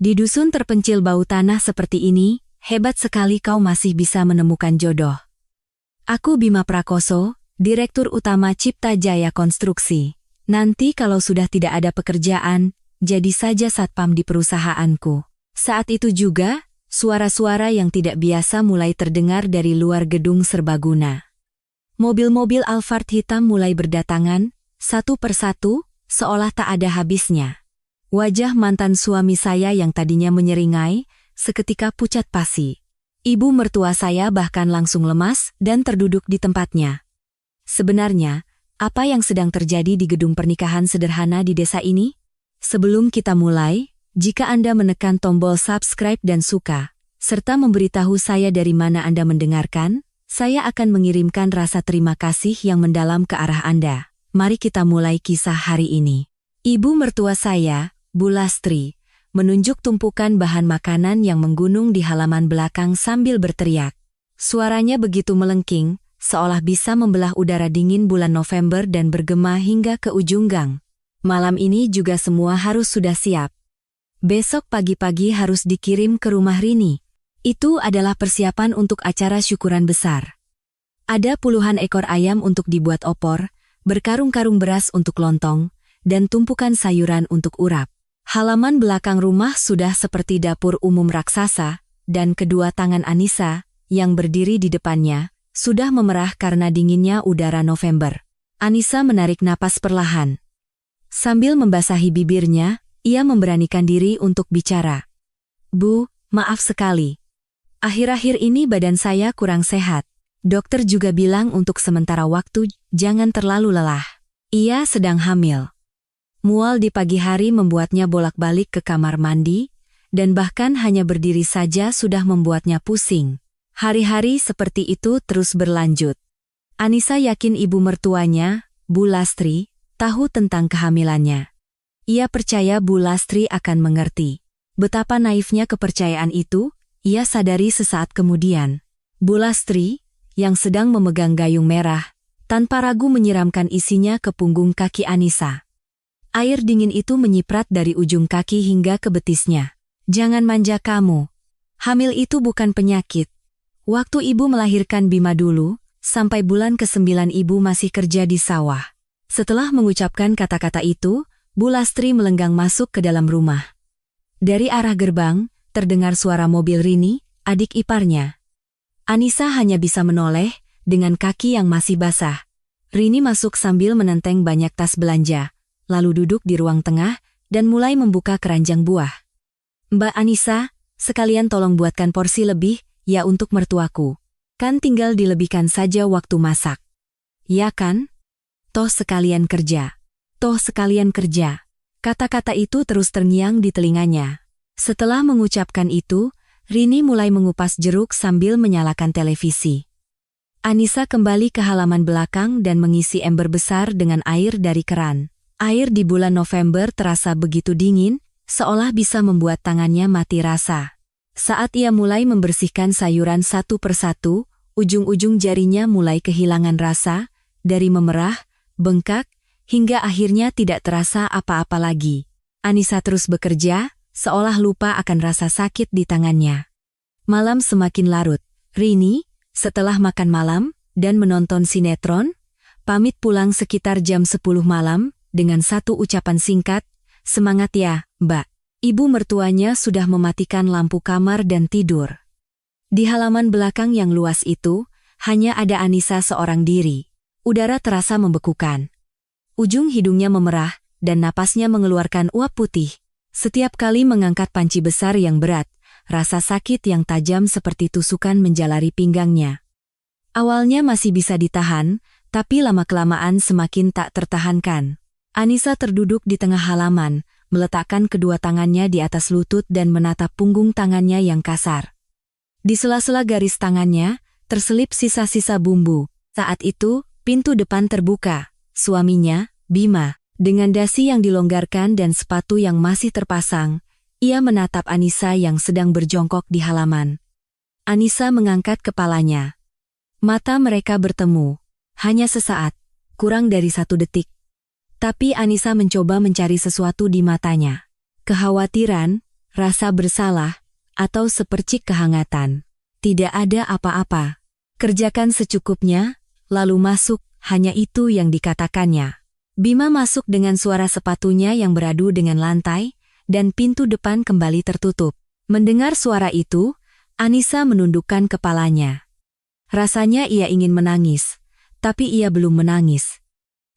Di dusun terpencil bau tanah seperti ini, hebat sekali kau masih bisa menemukan jodoh. Aku Bima Prakoso, Direktur Utama Cipta Jaya Konstruksi. Nanti kalau sudah tidak ada pekerjaan, jadi saja satpam di perusahaanku. Saat itu juga, suara-suara yang tidak biasa mulai terdengar dari luar gedung serbaguna. Mobil-mobil Alphard hitam mulai berdatangan, satu persatu, seolah tak ada habisnya. Wajah mantan suami saya yang tadinya menyeringai, seketika pucat pasi. Ibu mertua saya bahkan langsung lemas dan terduduk di tempatnya. Sebenarnya, apa yang sedang terjadi di gedung pernikahan sederhana di desa ini? Sebelum kita mulai, jika Anda menekan tombol subscribe dan suka, serta memberitahu saya dari mana Anda mendengarkan, saya akan mengirimkan rasa terima kasih yang mendalam ke arah Anda. Mari kita mulai kisah hari ini. Ibu mertua saya, Bu Lastri, menunjuk tumpukan bahan makanan yang menggunung di halaman belakang sambil berteriak. Suaranya begitu melengking, seolah bisa membelah udara dingin bulan November dan bergema hingga ke ujung gang. Malam ini juga semua harus sudah siap. Besok pagi-pagi harus dikirim ke rumah Rini. Itu adalah persiapan untuk acara syukuran besar. Ada puluhan ekor ayam untuk dibuat opor, berkarung-karung beras untuk lontong, dan tumpukan sayuran untuk urap. Halaman belakang rumah sudah seperti dapur umum raksasa, dan kedua tangan Anissa, yang berdiri di depannya, sudah memerah karena dinginnya udara November. Anissa menarik napas perlahan. Sambil membasahi bibirnya, ia memberanikan diri untuk bicara. Bu, maaf sekali. Akhir-akhir ini badan saya kurang sehat. Dokter juga bilang untuk sementara waktu jangan terlalu lelah. Ia sedang hamil. Mual di pagi hari membuatnya bolak-balik ke kamar mandi, dan bahkan hanya berdiri saja sudah membuatnya pusing. Hari-hari seperti itu terus berlanjut. Anissa yakin ibu mertuanya, Bu Lastri, tahu tentang kehamilannya. Ia percaya Bu Lastri akan mengerti. Betapa naifnya kepercayaan itu, ia sadari sesaat kemudian. Bu Lastri, yang sedang memegang gayung merah, tanpa ragu menyiramkan isinya ke punggung kaki Anissa. Air dingin itu menyiprat dari ujung kaki hingga ke betisnya. Jangan manja kamu. Hamil itu bukan penyakit. Waktu ibu melahirkan Bima dulu, sampai bulan ke-9 ibu masih kerja di sawah. Setelah mengucapkan kata-kata itu, Bu Lastri melenggang masuk ke dalam rumah. Dari arah gerbang, terdengar suara mobil Rini, adik iparnya. Anissa hanya bisa menoleh, dengan kaki yang masih basah. Rini masuk sambil menenteng banyak tas belanja. Lalu duduk di ruang tengah, dan mulai membuka keranjang buah. Mbak Anissa, sekalian tolong buatkan porsi lebih, ya untuk mertuaku. Kan tinggal dilebihkan saja waktu masak. Ya kan? Toh sekalian kerja. Toh sekalian kerja. Kata-kata itu terus terngiang di telinganya. Setelah mengucapkan itu, Rini mulai mengupas jeruk sambil menyalakan televisi. Anissa kembali ke halaman belakang dan mengisi ember besar dengan air dari keran. Air di bulan November terasa begitu dingin, seolah bisa membuat tangannya mati rasa. Saat ia mulai membersihkan sayuran satu persatu, ujung-ujung jarinya mulai kehilangan rasa, dari memerah, bengkak, hingga akhirnya tidak terasa apa-apa lagi. Anissa terus bekerja, seolah lupa akan rasa sakit di tangannya. Malam semakin larut. Rini, setelah makan malam dan menonton sinetron, pamit pulang sekitar jam 10 malam, dengan satu ucapan singkat, "Semangat ya, Mbak." Ibu mertuanya sudah mematikan lampu kamar dan tidur. Di halaman belakang yang luas itu, hanya ada Anissa seorang diri. Udara terasa membekukan. Ujung hidungnya memerah, dan napasnya mengeluarkan uap putih. Setiap kali mengangkat panci besar yang berat, rasa sakit yang tajam seperti tusukan menjalari pinggangnya. Awalnya masih bisa ditahan, tapi lama-kelamaan semakin tak tertahankan. Anissa terduduk di tengah halaman, meletakkan kedua tangannya di atas lutut dan menatap punggung tangannya yang kasar. Di sela-sela garis tangannya, terselip sisa-sisa bumbu. Saat itu, pintu depan terbuka. Suaminya, Bima, dengan dasi yang dilonggarkan dan sepatu yang masih terpasang, ia menatap Anissa yang sedang berjongkok di halaman. Anissa mengangkat kepalanya. Mata mereka bertemu. Hanya sesaat, kurang dari 1 detik. Tapi Anissa mencoba mencari sesuatu di matanya. Kekhawatiran, rasa bersalah, atau sepercik kehangatan. Tidak ada apa-apa. Kerjakan secukupnya, lalu masuk, hanya itu yang dikatakannya. Bima masuk dengan suara sepatunya yang beradu dengan lantai, dan pintu depan kembali tertutup. Mendengar suara itu, Anissa menundukkan kepalanya. Rasanya ia ingin menangis, tapi ia belum menangis.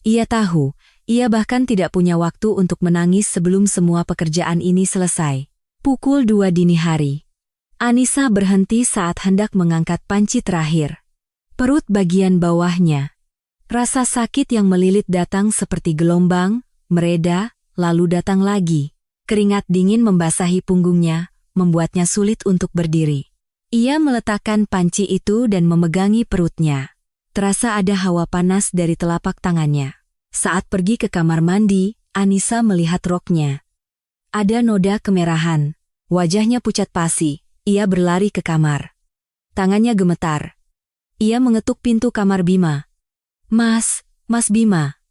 Ia tahu, ia bahkan tidak punya waktu untuk menangis sebelum semua pekerjaan ini selesai. Pukul 2 dini hari. Anissa berhenti saat hendak mengangkat panci terakhir. Perut bagian bawahnya. Rasa sakit yang melilit datang seperti gelombang, mereda, lalu datang lagi. Keringat dingin membasahi punggungnya, membuatnya sulit untuk berdiri. Ia meletakkan panci itu dan memegangi perutnya. Terasa ada hawa panas dari telapak tangannya. Saat pergi ke kamar mandi, Anissa melihat roknya. Ada noda kemerahan. Wajahnya pucat pasi. Ia berlari ke kamar. Tangannya gemetar. Ia mengetuk pintu kamar Bima. Mas Bima.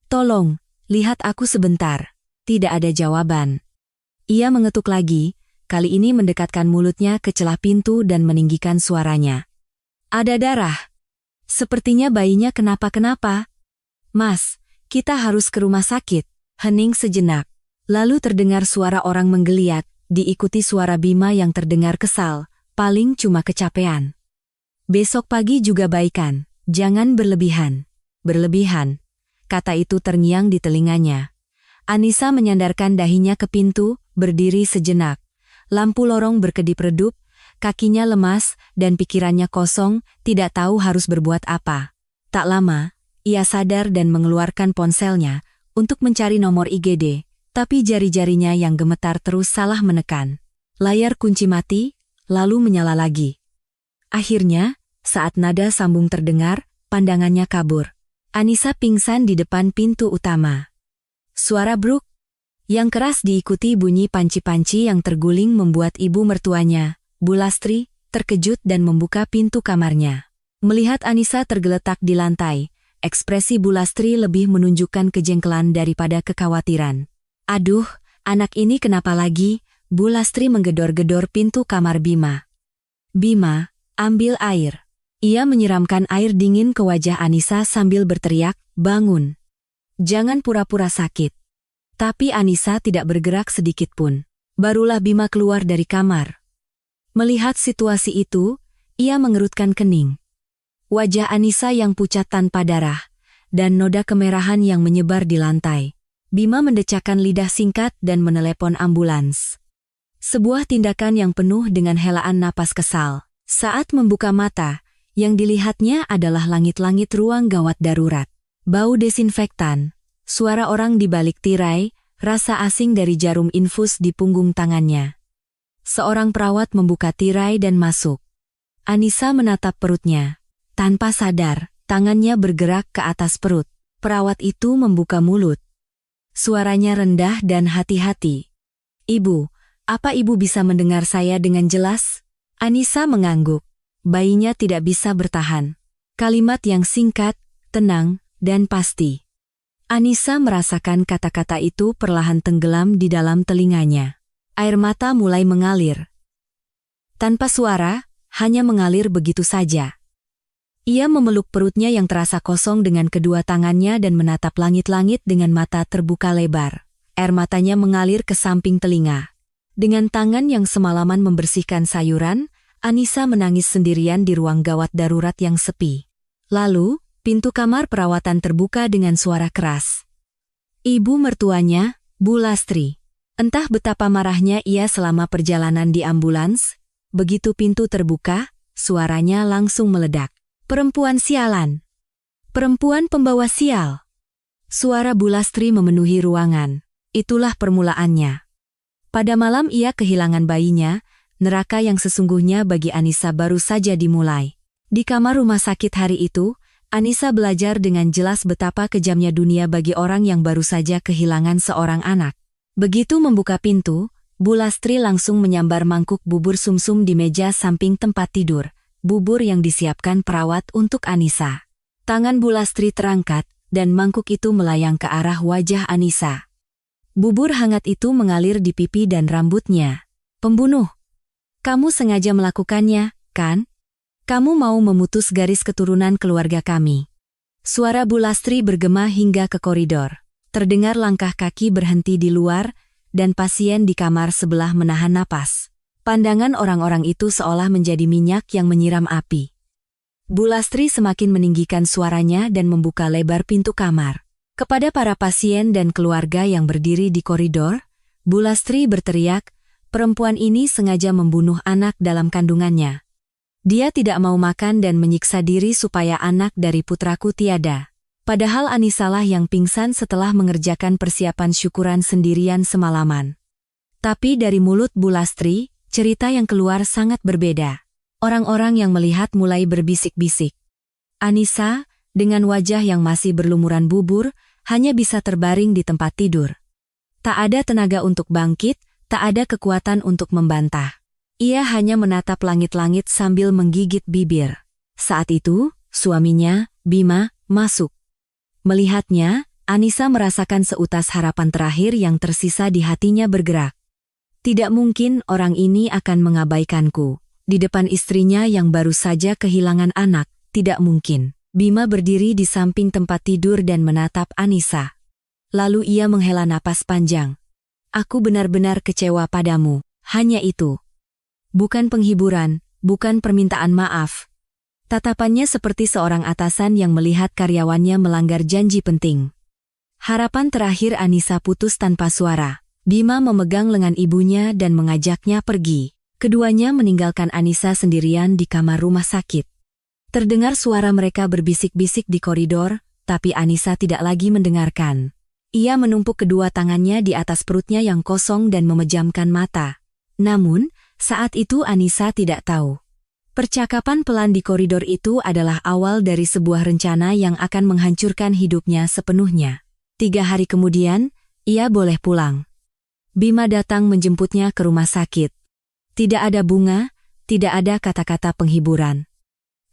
Tolong, lihat aku sebentar. Tidak ada jawaban. Ia mengetuk lagi, kali ini mendekatkan mulutnya ke celah pintu dan meninggikan suaranya. Ada darah. Sepertinya bayinya kenapa-kenapa. Mas, kita harus ke rumah sakit. Hening sejenak. Lalu terdengar suara orang menggeliat, diikuti suara Bima yang terdengar kesal, paling cuma kecapean. Besok pagi juga baikan, jangan berlebihan. Berlebihan, kata itu terngiang di telinganya. Anissa menyandarkan dahinya ke pintu, berdiri sejenak. Lampu lorong berkedip redup, kakinya lemas, dan pikirannya kosong, tidak tahu harus berbuat apa. Tak lama, ia sadar dan mengeluarkan ponselnya untuk mencari nomor IGD, tapi jari-jarinya yang gemetar terus salah menekan. Layar kunci mati, lalu menyala lagi. Akhirnya, saat nada sambung terdengar, pandangannya kabur. Anissa pingsan di depan pintu utama. Suara bruk yang keras diikuti bunyi panci-panci yang terguling membuat ibu mertuanya, Bu Lastri, terkejut dan membuka pintu kamarnya. Melihat Anissa tergeletak di lantai, ekspresi Bu Lastri lebih menunjukkan kejengkelan daripada kekhawatiran. Aduh, anak ini kenapa lagi? Bu Lastri menggedor-gedor pintu kamar Bima. Bima, ambil air. Ia menyiramkan air dingin ke wajah Anissa sambil berteriak, bangun. Jangan pura-pura sakit. Tapi Anissa tidak bergerak sedikit pun. Barulah Bima keluar dari kamar. Melihat situasi itu, ia mengerutkan kening. Wajah Anissa yang pucat tanpa darah, dan noda kemerahan yang menyebar di lantai. Bima mendecakkan lidah singkat dan menelepon ambulans. Sebuah tindakan yang penuh dengan helaan napas kesal. Saat membuka mata, yang dilihatnya adalah langit-langit ruang gawat darurat. Bau desinfektan, suara orang di balik tirai, rasa asing dari jarum infus di punggung tangannya. Seorang perawat membuka tirai dan masuk. Anissa menatap perutnya. Tanpa sadar, tangannya bergerak ke atas perut. Perawat itu membuka mulut. Suaranya rendah dan hati-hati. Ibu, apa ibu bisa mendengar saya dengan jelas? Anissa mengangguk. Bayinya tidak bisa bertahan. Kalimat yang singkat, tenang, dan pasti. Anissa merasakan kata-kata itu perlahan tenggelam di dalam telinganya. Air mata mulai mengalir. Tanpa suara, hanya mengalir begitu saja. Ia memeluk perutnya yang terasa kosong dengan kedua tangannya dan menatap langit-langit dengan mata terbuka lebar. Air matanya mengalir ke samping telinga. Dengan tangan yang semalaman membersihkan sayuran, Anissa menangis sendirian di ruang gawat darurat yang sepi. Lalu, pintu kamar perawatan terbuka dengan suara keras. Ibu mertuanya, Bu Lastri. Entah betapa marahnya ia selama perjalanan di ambulans, begitu pintu terbuka, suaranya langsung meledak. Perempuan sialan. Perempuan pembawa sial. Suara Bu Lastri memenuhi ruangan. Itulah permulaannya. Pada malam ia kehilangan bayinya, neraka yang sesungguhnya bagi Anissa baru saja dimulai. Di kamar rumah sakit hari itu, Anissa belajar dengan jelas betapa kejamnya dunia bagi orang yang baru saja kehilangan seorang anak. Begitu membuka pintu, Bu Lastri langsung menyambar mangkuk bubur sumsum di meja samping tempat tidur, bubur yang disiapkan perawat untuk Anissa. Tangan Bu Lastri terangkat, dan mangkuk itu melayang ke arah wajah Anissa. Bubur hangat itu mengalir di pipi dan rambutnya. Pembunuh. Kamu sengaja melakukannya, kan? Kamu mau memutus garis keturunan keluarga kami. Suara Bu Lastri bergema hingga ke koridor. Terdengar langkah kaki berhenti di luar, dan pasien di kamar sebelah menahan napas. Pandangan orang-orang itu seolah menjadi minyak yang menyiram api. Bu Lastri semakin meninggikan suaranya dan membuka lebar pintu kamar. Kepada para pasien dan keluarga yang berdiri di koridor, Bu Lastri berteriak, perempuan ini sengaja membunuh anak dalam kandungannya. Dia tidak mau makan dan menyiksa diri supaya anak dari putraku tiada. Padahal Anisalah yang pingsan setelah mengerjakan persiapan syukuran sendirian semalaman. Tapi dari mulut Bu Lastri, cerita yang keluar sangat berbeda. Orang-orang yang melihat mulai berbisik-bisik. Anisa, dengan wajah yang masih berlumuran bubur, hanya bisa terbaring di tempat tidur. Tak ada tenaga untuk bangkit, tak ada kekuatan untuk membantah. Ia hanya menatap langit-langit sambil menggigit bibir. Saat itu, suaminya, Bima, masuk. Melihatnya, Anisa merasakan seutas harapan terakhir yang tersisa di hatinya bergerak. Tidak mungkin orang ini akan mengabaikanku. Di depan istrinya yang baru saja kehilangan anak, tidak mungkin. Bima berdiri di samping tempat tidur dan menatap Anisa. Lalu ia menghela napas panjang. Aku benar-benar kecewa padamu, hanya itu. Bukan penghiburan, bukan permintaan maaf. Tatapannya seperti seorang atasan yang melihat karyawannya melanggar janji penting. Harapan terakhir Anisa putus tanpa suara. Bima memegang lengan ibunya dan mengajaknya pergi. Keduanya meninggalkan Anisa sendirian di kamar rumah sakit. Terdengar suara mereka berbisik-bisik di koridor, tapi Anisa tidak lagi mendengarkan. Ia menumpuk kedua tangannya di atas perutnya yang kosong dan memejamkan mata. Namun, saat itu Anisa tidak tahu. Percakapan pelan di koridor itu adalah awal dari sebuah rencana yang akan menghancurkan hidupnya sepenuhnya. 3 hari kemudian, ia boleh pulang. Bima datang menjemputnya ke rumah sakit. Tidak ada bunga, tidak ada kata-kata penghiburan.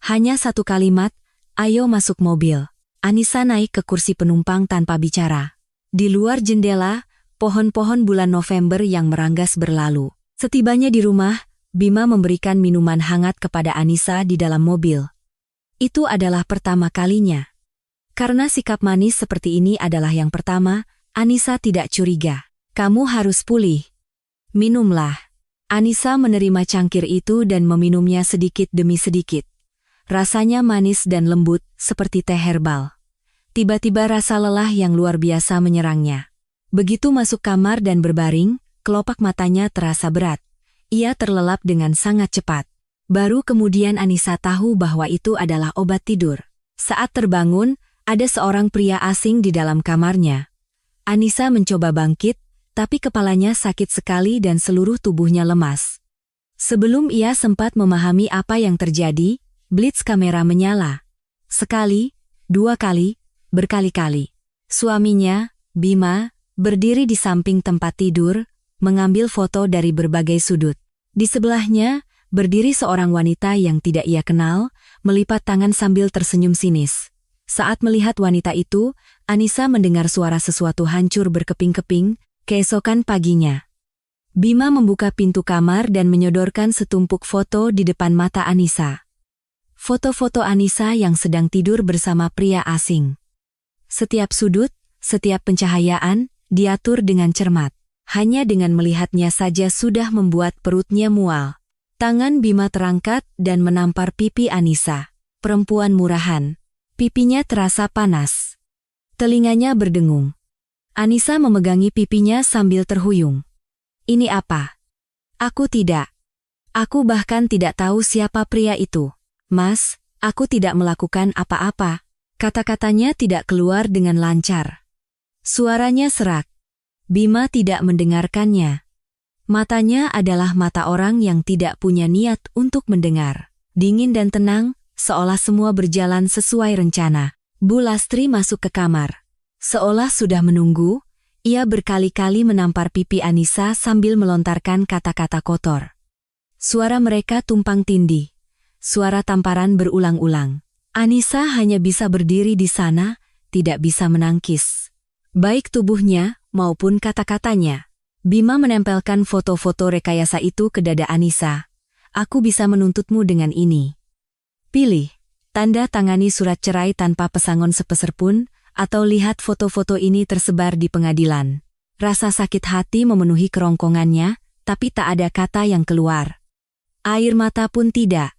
Hanya satu kalimat, ayo masuk mobil. Anisa naik ke kursi penumpang tanpa bicara. Di luar jendela, pohon-pohon bulan November yang meranggas berlalu. Setibanya di rumah, Bima memberikan minuman hangat kepada Anisa di dalam mobil. Itu adalah pertama kalinya. Karena sikap manis seperti ini adalah yang pertama, Anisa tidak curiga. Kamu harus pulih. Minumlah. Anisa menerima cangkir itu dan meminumnya sedikit demi sedikit. Rasanya manis dan lembut, seperti teh herbal. Tiba-tiba rasa lelah yang luar biasa menyerangnya. Begitu masuk kamar dan berbaring, kelopak matanya terasa berat. Ia terlelap dengan sangat cepat. Baru kemudian Anisa tahu bahwa itu adalah obat tidur. Saat terbangun, ada seorang pria asing di dalam kamarnya. Anisa mencoba bangkit, tapi kepalanya sakit sekali dan seluruh tubuhnya lemas. Sebelum ia sempat memahami apa yang terjadi, blitz kamera menyala. Sekali, 2 kali, berkali-kali. Suaminya, Bima, berdiri di samping tempat tidur, mengambil foto dari berbagai sudut. Di sebelahnya, berdiri seorang wanita yang tidak ia kenal, melipat tangan sambil tersenyum sinis. Saat melihat wanita itu, Anisa mendengar suara sesuatu hancur berkeping-keping. Keesokan paginya, Bima membuka pintu kamar dan menyodorkan setumpuk foto di depan mata Anisa. Foto-foto Anisa yang sedang tidur bersama pria asing. Setiap sudut, setiap pencahayaan, diatur dengan cermat. Hanya dengan melihatnya saja sudah membuat perutnya mual. Tangan Bima terangkat dan menampar pipi Anisa. Perempuan murahan. Pipinya terasa panas. Telinganya berdengung. Anisa memegangi pipinya sambil terhuyung. Ini apa? Aku tidak. Aku bahkan tidak tahu siapa pria itu. Mas, aku tidak melakukan apa-apa. Kata-katanya tidak keluar dengan lancar. Suaranya serak. Bima tidak mendengarkannya. Matanya adalah mata orang yang tidak punya niat untuk mendengar. Dingin dan tenang, seolah semua berjalan sesuai rencana. Bu Lastri masuk ke kamar. Seolah sudah menunggu, ia berkali-kali menampar pipi Anisa sambil melontarkan kata-kata kotor. Suara mereka tumpang tindih. Suara tamparan berulang-ulang. Anisa hanya bisa berdiri di sana, tidak bisa menangkis. Baik tubuhnya maupun kata-katanya. Bima menempelkan foto-foto rekayasa itu ke dada Anissa. Aku bisa menuntutmu dengan ini. Pilih, tanda tangani surat cerai tanpa pesangon sepeser pun, atau lihat foto-foto ini tersebar di pengadilan. Rasa sakit hati memenuhi kerongkongannya, tapi tak ada kata yang keluar. Air mata pun tidak.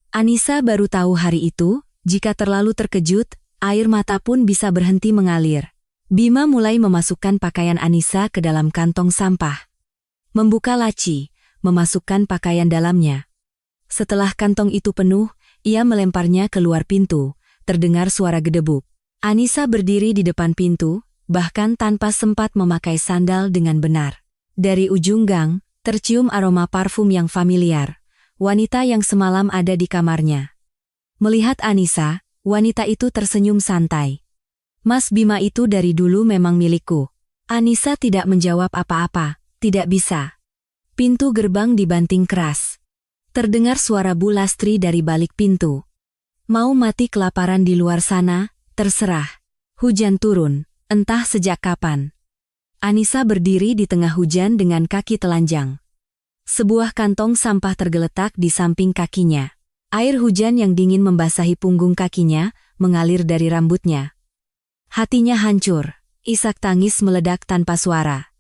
Anissa baru tahu hari itu, jika terlalu terkejut, air mata pun bisa berhenti mengalir. Bima mulai memasukkan pakaian Anissa ke dalam kantong sampah. Membuka laci, memasukkan pakaian dalamnya. Setelah kantong itu penuh, ia melemparnya keluar pintu, terdengar suara gedebuk. Anissa berdiri di depan pintu, bahkan tanpa sempat memakai sandal dengan benar. Dari ujung gang, tercium aroma parfum yang familiar, wanita yang semalam ada di kamarnya. Melihat Anissa, wanita itu tersenyum santai. Mas Bima itu dari dulu memang milikku. Anissa tidak menjawab apa-apa, tidak bisa. Pintu gerbang dibanting keras. Terdengar suara Bu Lastri dari balik pintu. Mau mati kelaparan di luar sana, terserah. Hujan turun, entah sejak kapan. Anissa berdiri di tengah hujan dengan kaki telanjang. Sebuah kantong sampah tergeletak di samping kakinya. Air hujan yang dingin membasahi punggung kakinya, mengalir dari rambutnya. Hatinya hancur, isak tangis meledak tanpa suara.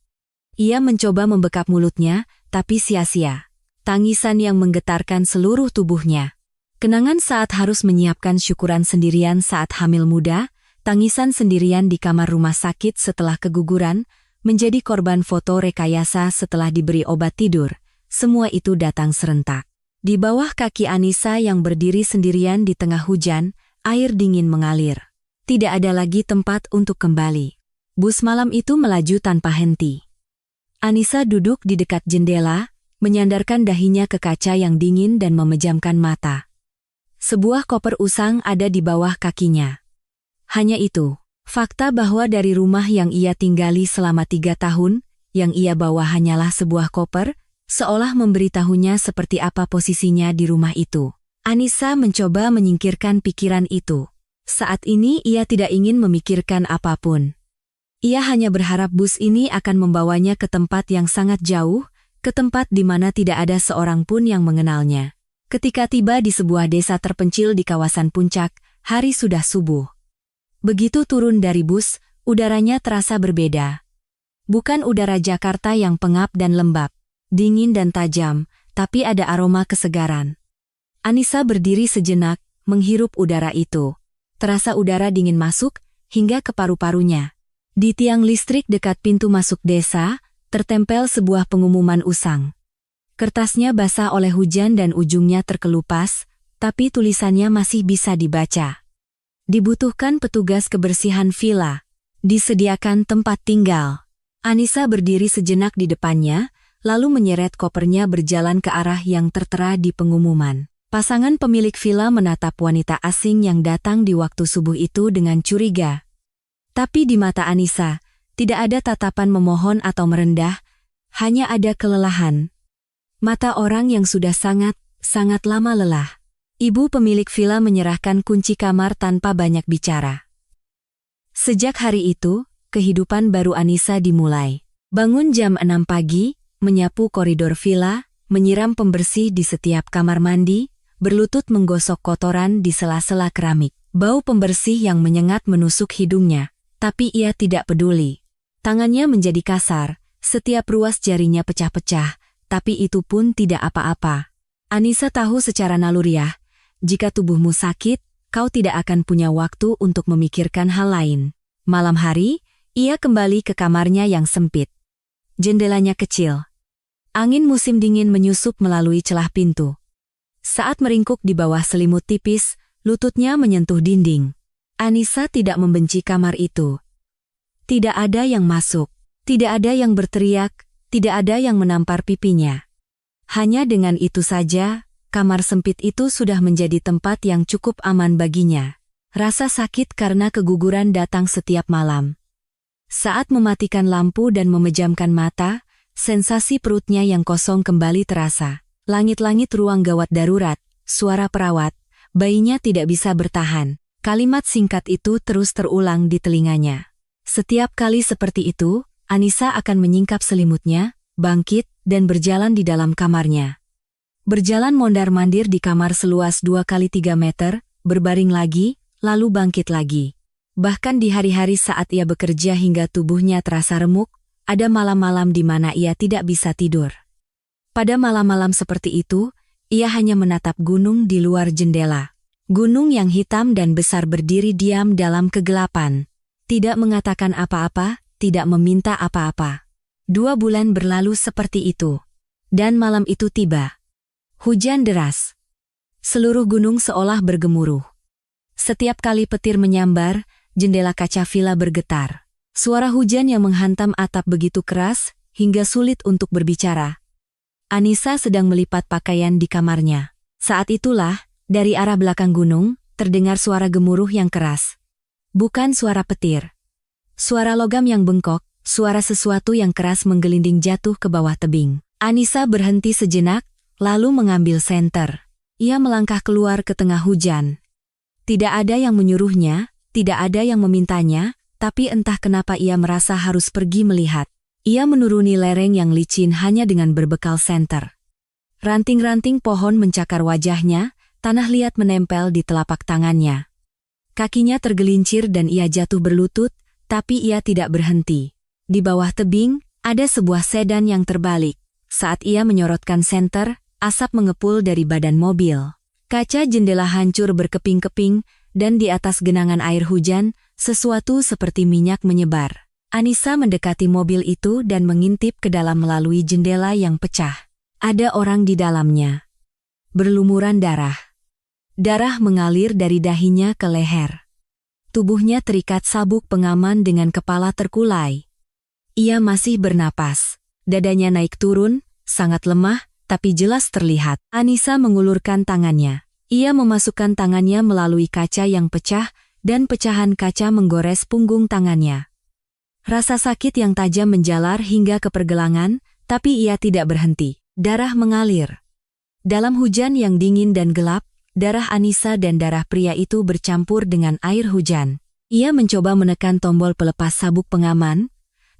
Ia mencoba membekap mulutnya, tapi sia-sia. Tangisan yang menggetarkan seluruh tubuhnya. Kenangan saat harus menyiapkan syukuran sendirian saat hamil muda, tangisan sendirian di kamar rumah sakit setelah keguguran, menjadi korban foto rekayasa setelah diberi obat tidur, semua itu datang serentak. Di bawah kaki Anissa yang berdiri sendirian di tengah hujan, air dingin mengalir. Tidak ada lagi tempat untuk kembali. Bus malam itu melaju tanpa henti. Anissa duduk di dekat jendela, menyandarkan dahinya ke kaca yang dingin dan memejamkan mata. Sebuah koper usang ada di bawah kakinya. Hanya itu, fakta bahwa dari rumah yang ia tinggali selama 3 tahun, yang ia bawa hanyalah sebuah koper, seolah memberitahunya seperti apa posisinya di rumah itu. Anissa mencoba menyingkirkan pikiran itu. Saat ini ia tidak ingin memikirkan apapun. Ia hanya berharap bus ini akan membawanya ke tempat yang sangat jauh, ke tempat di mana tidak ada seorang pun yang mengenalnya. Ketika tiba di sebuah desa terpencil di kawasan puncak, hari sudah subuh. Begitu turun dari bus, udaranya terasa berbeda. Bukan udara Jakarta yang pengap dan lembab, dingin dan tajam, tapi ada aroma kesegaran. Anissa berdiri sejenak, menghirup udara itu. Terasa udara dingin masuk, hingga ke paru-parunya. Di tiang listrik dekat pintu masuk desa, tertempel sebuah pengumuman usang. Kertasnya basah oleh hujan dan ujungnya terkelupas, tapi tulisannya masih bisa dibaca. Dibutuhkan petugas kebersihan villa. Disediakan tempat tinggal. Anissa berdiri sejenak di depannya, lalu menyeret kopernya berjalan ke arah yang tertera di pengumuman. Pasangan pemilik villa menatap wanita asing yang datang di waktu subuh itu dengan curiga. Tapi di mata Anissa, tidak ada tatapan memohon atau merendah, hanya ada kelelahan. Mata orang yang sudah sangat lama lelah. Ibu pemilik villa menyerahkan kunci kamar tanpa banyak bicara. Sejak hari itu, kehidupan baru Anissa dimulai. Bangun jam 6 pagi, menyapu koridor villa, menyiram pembersih di setiap kamar mandi, berlutut menggosok kotoran di sela-sela keramik. Bau pembersih yang menyengat menusuk hidungnya, tapi ia tidak peduli. Tangannya menjadi kasar, setiap ruas jarinya pecah-pecah, tapi itu pun tidak apa-apa. Anissa tahu secara naluriah, jika tubuhmu sakit, kau tidak akan punya waktu untuk memikirkan hal lain. Malam hari, ia kembali ke kamarnya yang sempit. Jendelanya kecil. Angin musim dingin menyusup melalui celah pintu. Saat meringkuk di bawah selimut tipis, lututnya menyentuh dinding. Anissa tidak membenci kamar itu. Tidak ada yang masuk, tidak ada yang berteriak, tidak ada yang menampar pipinya. Hanya dengan itu saja, kamar sempit itu sudah menjadi tempat yang cukup aman baginya. Rasa sakit karena keguguran datang setiap malam. Saat mematikan lampu dan memejamkan mata, sensasi perutnya yang kosong kembali terasa. Langit-langit ruang gawat darurat, suara perawat, bayinya tidak bisa bertahan. Kalimat singkat itu terus terulang di telinganya. Setiap kali seperti itu, Anissa akan menyingkap selimutnya, bangkit, dan berjalan di dalam kamarnya. Berjalan mondar-mandir di kamar seluas 2x3 meter, berbaring lagi, lalu bangkit lagi. Bahkan di hari-hari saat ia bekerja hingga tubuhnya terasa remuk, ada malam-malam di mana ia tidak bisa tidur. Pada malam-malam seperti itu, ia hanya menatap gunung di luar jendela. Gunung yang hitam dan besar berdiri diam dalam kegelapan. Tidak mengatakan apa-apa, tidak meminta apa-apa. 2 bulan berlalu seperti itu. Dan malam itu tiba. Hujan deras. Seluruh gunung seolah bergemuruh. Setiap kali petir menyambar, jendela kaca villa bergetar. Suara hujan yang menghantam atap begitu keras, hingga sulit untuk berbicara. Anissa sedang melipat pakaian di kamarnya. Saat itulah, dari arah belakang gunung, terdengar suara gemuruh yang keras. Bukan suara petir. Suara logam yang bengkok, suara sesuatu yang keras menggelinding jatuh ke bawah tebing. Anissa berhenti sejenak, lalu mengambil senter. Ia melangkah keluar ke tengah hujan. Tidak ada yang menyuruhnya, tidak ada yang memintanya, tapi entah kenapa ia merasa harus pergi melihat. Ia menuruni lereng yang licin hanya dengan berbekal senter. Ranting-ranting pohon mencakar wajahnya, tanah liat menempel di telapak tangannya. Kakinya tergelincir dan ia jatuh berlutut, tapi ia tidak berhenti. Di bawah tebing, ada sebuah sedan yang terbalik. Saat ia menyorotkan senter, asap mengepul dari badan mobil. Kaca jendela hancur berkeping-keping, dan di atas genangan air hujan, sesuatu seperti minyak menyebar. Anissa mendekati mobil itu dan mengintip ke dalam melalui jendela yang pecah. Ada orang di dalamnya. Berlumuran darah. Darah mengalir dari dahinya ke leher. Tubuhnya terikat sabuk pengaman dengan kepala terkulai. Ia masih bernapas. Dadanya naik turun, sangat lemah, tapi jelas terlihat. Anissa mengulurkan tangannya. Ia memasukkan tangannya melalui kaca yang pecah, dan pecahan kaca menggores punggung tangannya. Rasa sakit yang tajam menjalar hingga ke pergelangan, tapi ia tidak berhenti. Darah mengalir. Dalam hujan yang dingin dan gelap, darah Anissa dan darah pria itu bercampur dengan air hujan. Ia mencoba menekan tombol pelepas sabuk pengaman,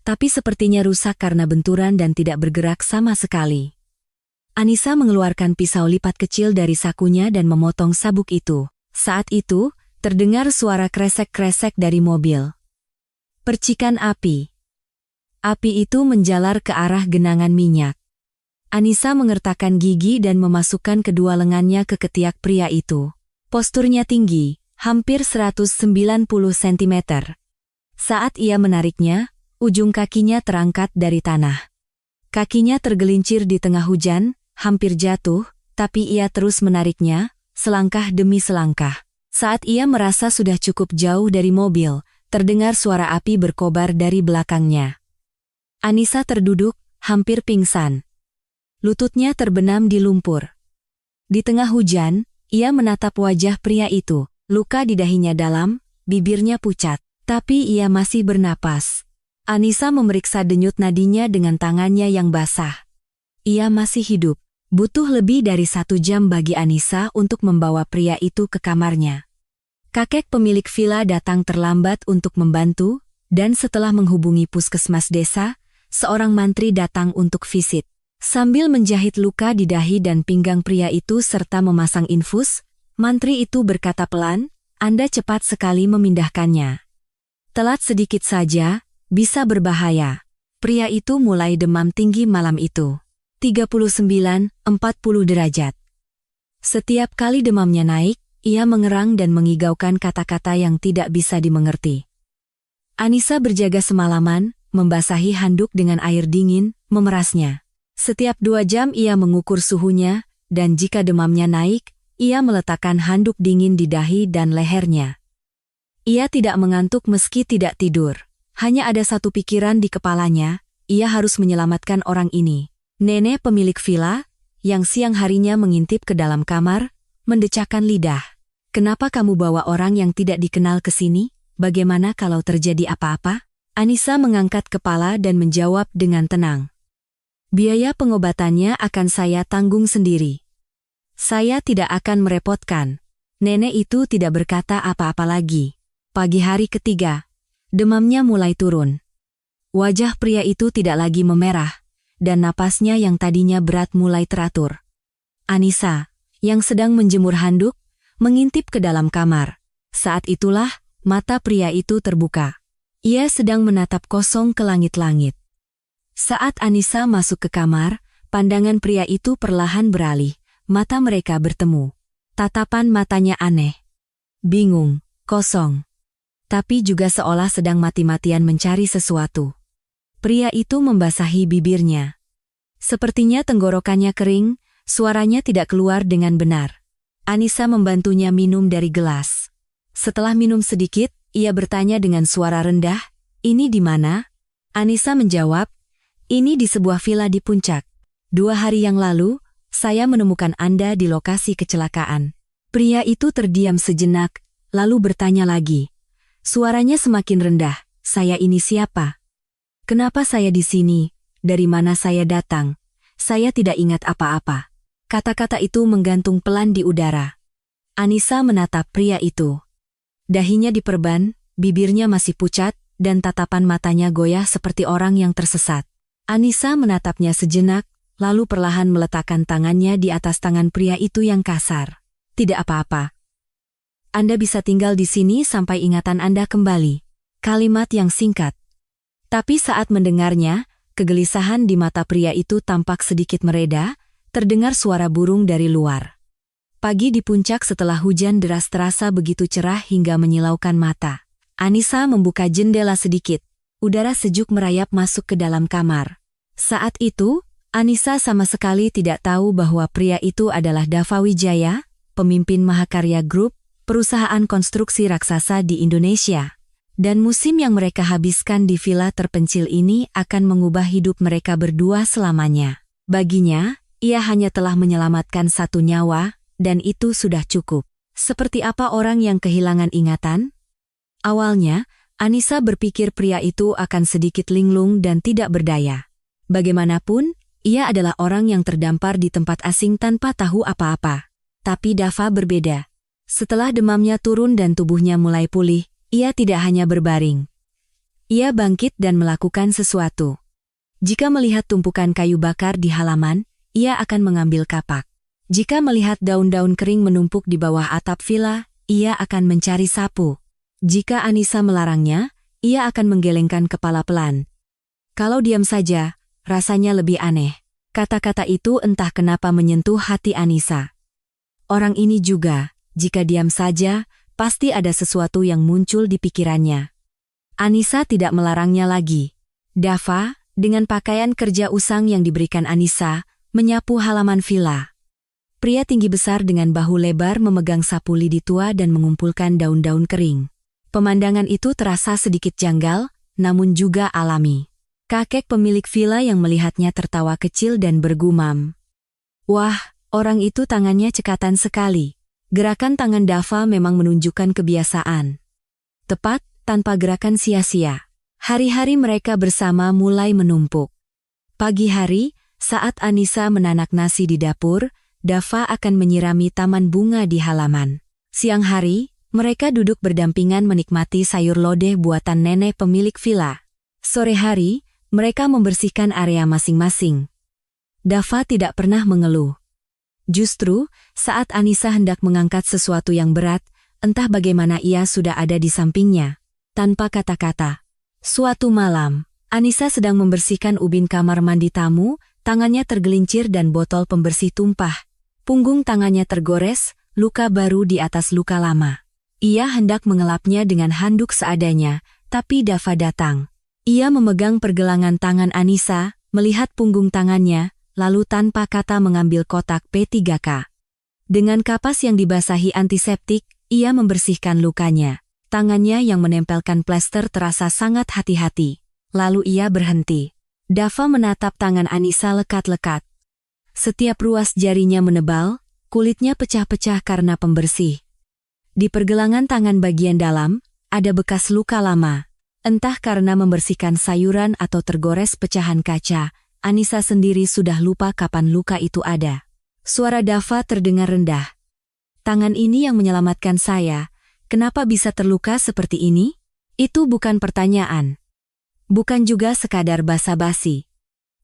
tapi sepertinya rusak karena benturan dan tidak bergerak sama sekali. Anissa mengeluarkan pisau lipat kecil dari sakunya dan memotong sabuk itu. Saat itu, terdengar suara kresek-kresek dari mobil. Percikan api. Api itu menjalar ke arah genangan minyak. Anissa mengertakkan gigi dan memasukkan kedua lengannya ke ketiak pria itu. Posturnya tinggi, hampir 190 cm. Saat ia menariknya, ujung kakinya terangkat dari tanah. Kakinya tergelincir di tengah hujan, hampir jatuh, tapi ia terus menariknya, selangkah demi selangkah. Saat ia merasa sudah cukup jauh dari mobil, terdengar suara api berkobar dari belakangnya. Anissa terduduk, hampir pingsan. Lututnya terbenam di lumpur. Di tengah hujan, ia menatap wajah pria itu. Luka di dahinya dalam, bibirnya pucat, tapi ia masih bernapas. Anissa memeriksa denyut nadinya dengan tangannya yang basah. Ia masih hidup. Butuh lebih dari 1 jam bagi Anissa untuk membawa pria itu ke kamarnya. Kakek pemilik villa datang terlambat untuk membantu, dan setelah menghubungi puskesmas desa, seorang mantri datang untuk visit. Sambil menjahit luka di dahi dan pinggang pria itu serta memasang infus, mantri itu berkata pelan, "Anda cepat sekali memindahkannya. Telat sedikit saja, bisa berbahaya." Pria itu mulai demam tinggi malam itu. 39-40 derajat. Setiap kali demamnya naik, ia mengerang dan mengigaukan kata-kata yang tidak bisa dimengerti. Anissa berjaga semalaman, membasahi handuk dengan air dingin, memerasnya. Setiap 2 jam ia mengukur suhunya, dan jika demamnya naik, ia meletakkan handuk dingin di dahi dan lehernya. Ia tidak mengantuk meski tidak tidur. Hanya ada satu pikiran di kepalanya, ia harus menyelamatkan orang ini. Nenek pemilik villa, yang siang harinya mengintip ke dalam kamar, mendecakkan lidah. "Kenapa kamu bawa orang yang tidak dikenal ke sini? Bagaimana kalau terjadi apa-apa?" Anissa mengangkat kepala dan menjawab dengan tenang. "Biaya pengobatannya akan saya tanggung sendiri. Saya tidak akan merepotkan." Nenek itu tidak berkata apa-apa lagi. Pagi hari ketiga, demamnya mulai turun. Wajah pria itu tidak lagi memerah, dan napasnya yang tadinya berat mulai teratur. Anissa, yang sedang menjemur handuk, mengintip ke dalam kamar. Saat itulah, mata pria itu terbuka. Ia sedang menatap kosong ke langit-langit. Saat Anissa masuk ke kamar, pandangan pria itu perlahan beralih, mata mereka bertemu. Tatapan matanya aneh, bingung, kosong. Tapi juga seolah sedang mati-matian mencari sesuatu. Pria itu membasahi bibirnya. Sepertinya tenggorokannya kering, suaranya tidak keluar dengan benar. Anissa membantunya minum dari gelas. Setelah minum sedikit, ia bertanya dengan suara rendah, "Ini di mana?" Anissa menjawab, "Ini di sebuah villa di puncak. 2 hari yang lalu, saya menemukan Anda di lokasi kecelakaan." Pria itu terdiam sejenak, lalu bertanya lagi. Suaranya semakin rendah, "Saya ini siapa? Kenapa saya di sini? Dari mana saya datang? Saya tidak ingat apa-apa." Kata-kata itu menggantung pelan di udara. Anissa menatap pria itu. Dahinya diperban, bibirnya masih pucat, dan tatapan matanya goyah seperti orang yang tersesat. Anissa menatapnya sejenak, lalu perlahan meletakkan tangannya di atas tangan pria itu yang kasar. "Tidak apa-apa. Anda bisa tinggal di sini sampai ingatan Anda kembali." Kalimat yang singkat. Tapi saat mendengarnya, kegelisahan di mata pria itu tampak sedikit mereda, terdengar suara burung dari luar. Pagi di puncak setelah hujan deras terasa begitu cerah hingga menyilaukan mata. Anissa membuka jendela sedikit. Udara sejuk merayap masuk ke dalam kamar. Saat itu, Anissa sama sekali tidak tahu bahwa pria itu adalah Dava Wijaya, pemimpin Mahakarya Group, perusahaan konstruksi raksasa di Indonesia. Dan musim yang mereka habiskan di villa terpencil ini akan mengubah hidup mereka berdua selamanya. Baginya, ia hanya telah menyelamatkan 1 nyawa, dan itu sudah cukup. Seperti apa orang yang kehilangan ingatan? Awalnya, Anissa berpikir pria itu akan sedikit linglung dan tidak berdaya. Bagaimanapun, ia adalah orang yang terdampar di tempat asing tanpa tahu apa-apa. Tapi Dava berbeda. Setelah demamnya turun dan tubuhnya mulai pulih, ia tidak hanya berbaring. Ia bangkit dan melakukan sesuatu. Jika melihat tumpukan kayu bakar di halaman, ia akan mengambil kapak. Jika melihat daun-daun kering menumpuk di bawah atap villa, ia akan mencari sapu. Jika Anissa melarangnya, ia akan menggelengkan kepala pelan. Kalau diam saja, rasanya lebih aneh. Kata-kata itu entah kenapa menyentuh hati Anissa. Orang ini juga, jika diam saja, pasti ada sesuatu yang muncul di pikirannya. Anissa tidak melarangnya lagi. Dava, dengan pakaian kerja usang yang diberikan Anissa, menyapu halaman villa. Pria tinggi besar dengan bahu lebar memegang sapu lidi tua dan mengumpulkan daun-daun kering. Pemandangan itu terasa sedikit janggal, namun juga alami. Kakek pemilik villa yang melihatnya tertawa kecil dan bergumam. "Wah, orang itu tangannya cekatan sekali." Gerakan tangan Dava memang menunjukkan kebiasaan. Tepat, tanpa gerakan sia-sia. Hari-hari mereka bersama mulai menumpuk. Pagi hari, saat Anissa menanak nasi di dapur, Dava akan menyirami taman bunga di halaman. Siang hari, mereka duduk berdampingan menikmati sayur lodeh buatan nenek pemilik villa. Sore hari, mereka membersihkan area masing-masing. Dava tidak pernah mengeluh. Justru, saat Anissa hendak mengangkat sesuatu yang berat, entah bagaimana ia sudah ada di sampingnya. Tanpa kata-kata. Suatu malam, Anissa sedang membersihkan ubin kamar mandi tamu, tangannya tergelincir dan botol pembersih tumpah. Punggung tangannya tergores, luka baru di atas luka lama. Ia hendak mengelapnya dengan handuk seadanya, tapi Dava datang. Ia memegang pergelangan tangan Anissa, melihat punggung tangannya, lalu tanpa kata mengambil kotak P3K. Dengan kapas yang dibasahi antiseptik, ia membersihkan lukanya. Tangannya yang menempelkan plester terasa sangat hati-hati. Lalu ia berhenti. Dava menatap tangan Anissa lekat-lekat. Setiap ruas jarinya menebal, kulitnya pecah-pecah karena pembersih. Di pergelangan tangan bagian dalam, ada bekas luka lama. Entah karena membersihkan sayuran atau tergores pecahan kaca, Anissa sendiri sudah lupa kapan luka itu ada. Suara Dava terdengar rendah. "Tangan ini yang menyelamatkan saya, kenapa bisa terluka seperti ini?" Itu bukan pertanyaan. Bukan juga sekadar basa-basi.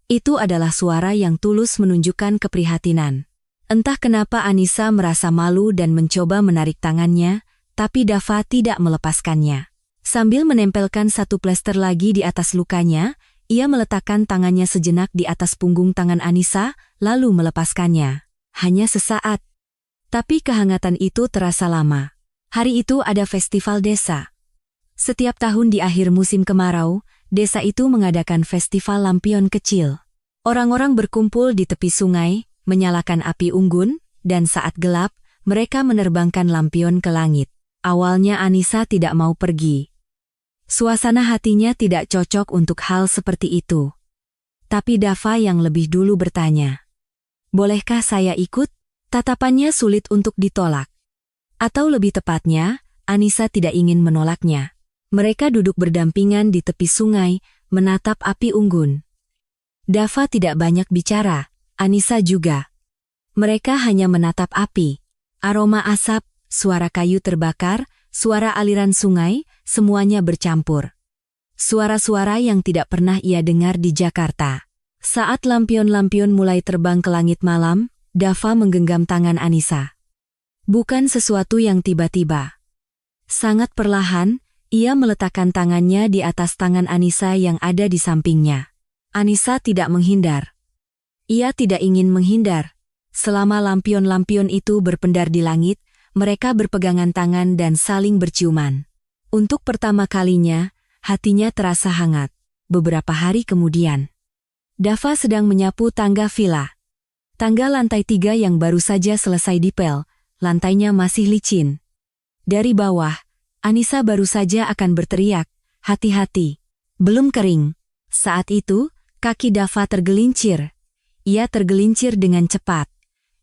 Itu adalah suara yang tulus menunjukkan keprihatinan. Entah kenapa Anissa merasa malu dan mencoba menarik tangannya, tapi Dava tidak melepaskannya. Sambil menempelkan satu plester lagi di atas lukanya, ia meletakkan tangannya sejenak di atas punggung tangan Anissa, lalu melepaskannya. Hanya sesaat. Tapi kehangatan itu terasa lama. Hari itu ada festival desa. Setiap tahun di akhir musim kemarau, desa itu mengadakan festival lampion kecil. Orang-orang berkumpul di tepi sungai, menyalakan api unggun, dan saat gelap, mereka menerbangkan lampion ke langit. Awalnya Anissa tidak mau pergi. Suasana hatinya tidak cocok untuk hal seperti itu. Tapi Dava yang lebih dulu bertanya, "Bolehkah saya ikut?" Tatapannya sulit untuk ditolak. Atau lebih tepatnya, Anissa tidak ingin menolaknya. Mereka duduk berdampingan di tepi sungai, menatap api unggun. Dava tidak banyak bicara, Anissa juga. Mereka hanya menatap api. Aroma asap, suara kayu terbakar, suara aliran sungai, semuanya bercampur. Suara-suara yang tidak pernah ia dengar di Jakarta. Saat lampion-lampion mulai terbang ke langit malam, Dava menggenggam tangan Anissa. Bukan sesuatu yang tiba-tiba. Sangat perlahan, ia meletakkan tangannya di atas tangan Anissa yang ada di sampingnya. Anissa tidak menghindar. Ia tidak ingin menghindar. Selama lampion-lampion itu berpendar di langit, mereka berpegangan tangan dan saling berciuman. Untuk pertama kalinya, hatinya terasa hangat. Beberapa hari kemudian, Dava sedang menyapu tangga villa. Tangga lantai 3 yang baru saja selesai dipel, lantainya masih licin. Dari bawah, Anissa baru saja akan berteriak, "Hati-hati, belum kering." Saat itu, kaki Dava tergelincir. Ia tergelincir dengan cepat.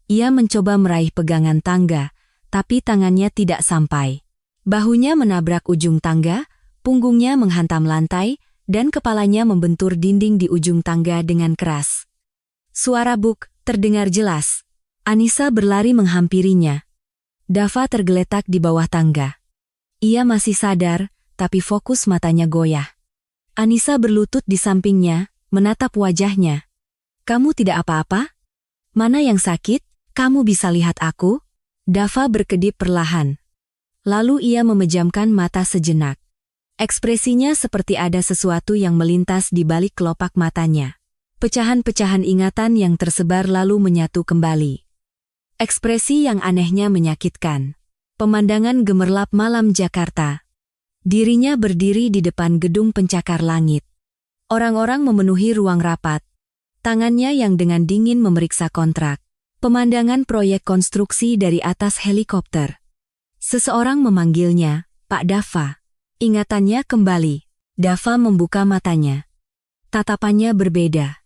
Ia mencoba meraih pegangan tangga, tapi tangannya tidak sampai. Bahunya menabrak ujung tangga, punggungnya menghantam lantai, dan kepalanya membentur dinding di ujung tangga dengan keras. Suara buk terdengar jelas. Anissa berlari menghampirinya. Dava tergeletak di bawah tangga. Ia masih sadar, tapi fokus matanya goyah. Anissa berlutut di sampingnya, menatap wajahnya. "Kamu tidak apa-apa? Mana yang sakit? Kamu bisa lihat aku?" Dava berkedip perlahan. Lalu ia memejamkan mata sejenak. Ekspresinya seperti ada sesuatu yang melintas di balik kelopak matanya. Pecahan-pecahan ingatan yang tersebar lalu menyatu kembali. Ekspresi yang anehnya menyakitkan. Pemandangan gemerlap malam Jakarta. Dirinya berdiri di depan gedung pencakar langit. Orang-orang memenuhi ruang rapat. Tangannya yang dengan dingin memeriksa kontrak. Pemandangan proyek konstruksi dari atas helikopter. Seseorang memanggilnya, "Pak Dava." Ingatannya kembali. Dava membuka matanya. Tatapannya berbeda.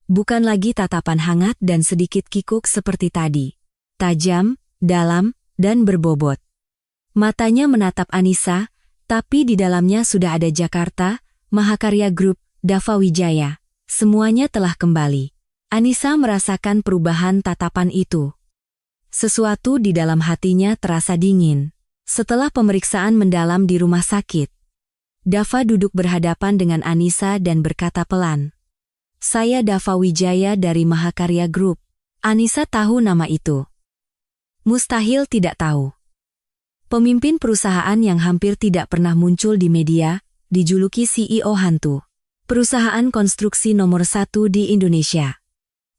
Bukan lagi tatapan hangat dan sedikit kikuk seperti tadi. Tajam, dalam, dan berbobot. Matanya menatap Anissa, tapi di dalamnya sudah ada Jakarta, Mahakarya Group, Dava Wijaya. Semuanya telah kembali. Anissa merasakan perubahan tatapan itu. Sesuatu di dalam hatinya terasa dingin. Setelah pemeriksaan mendalam di rumah sakit, Dava duduk berhadapan dengan Anissa dan berkata pelan, "Saya Dava Wijaya dari Mahakarya Group." Anissa tahu nama itu. Mustahil tidak tahu. Pemimpin perusahaan yang hampir tidak pernah muncul di media, dijuluki CEO hantu. Perusahaan konstruksi nomor 1 di Indonesia.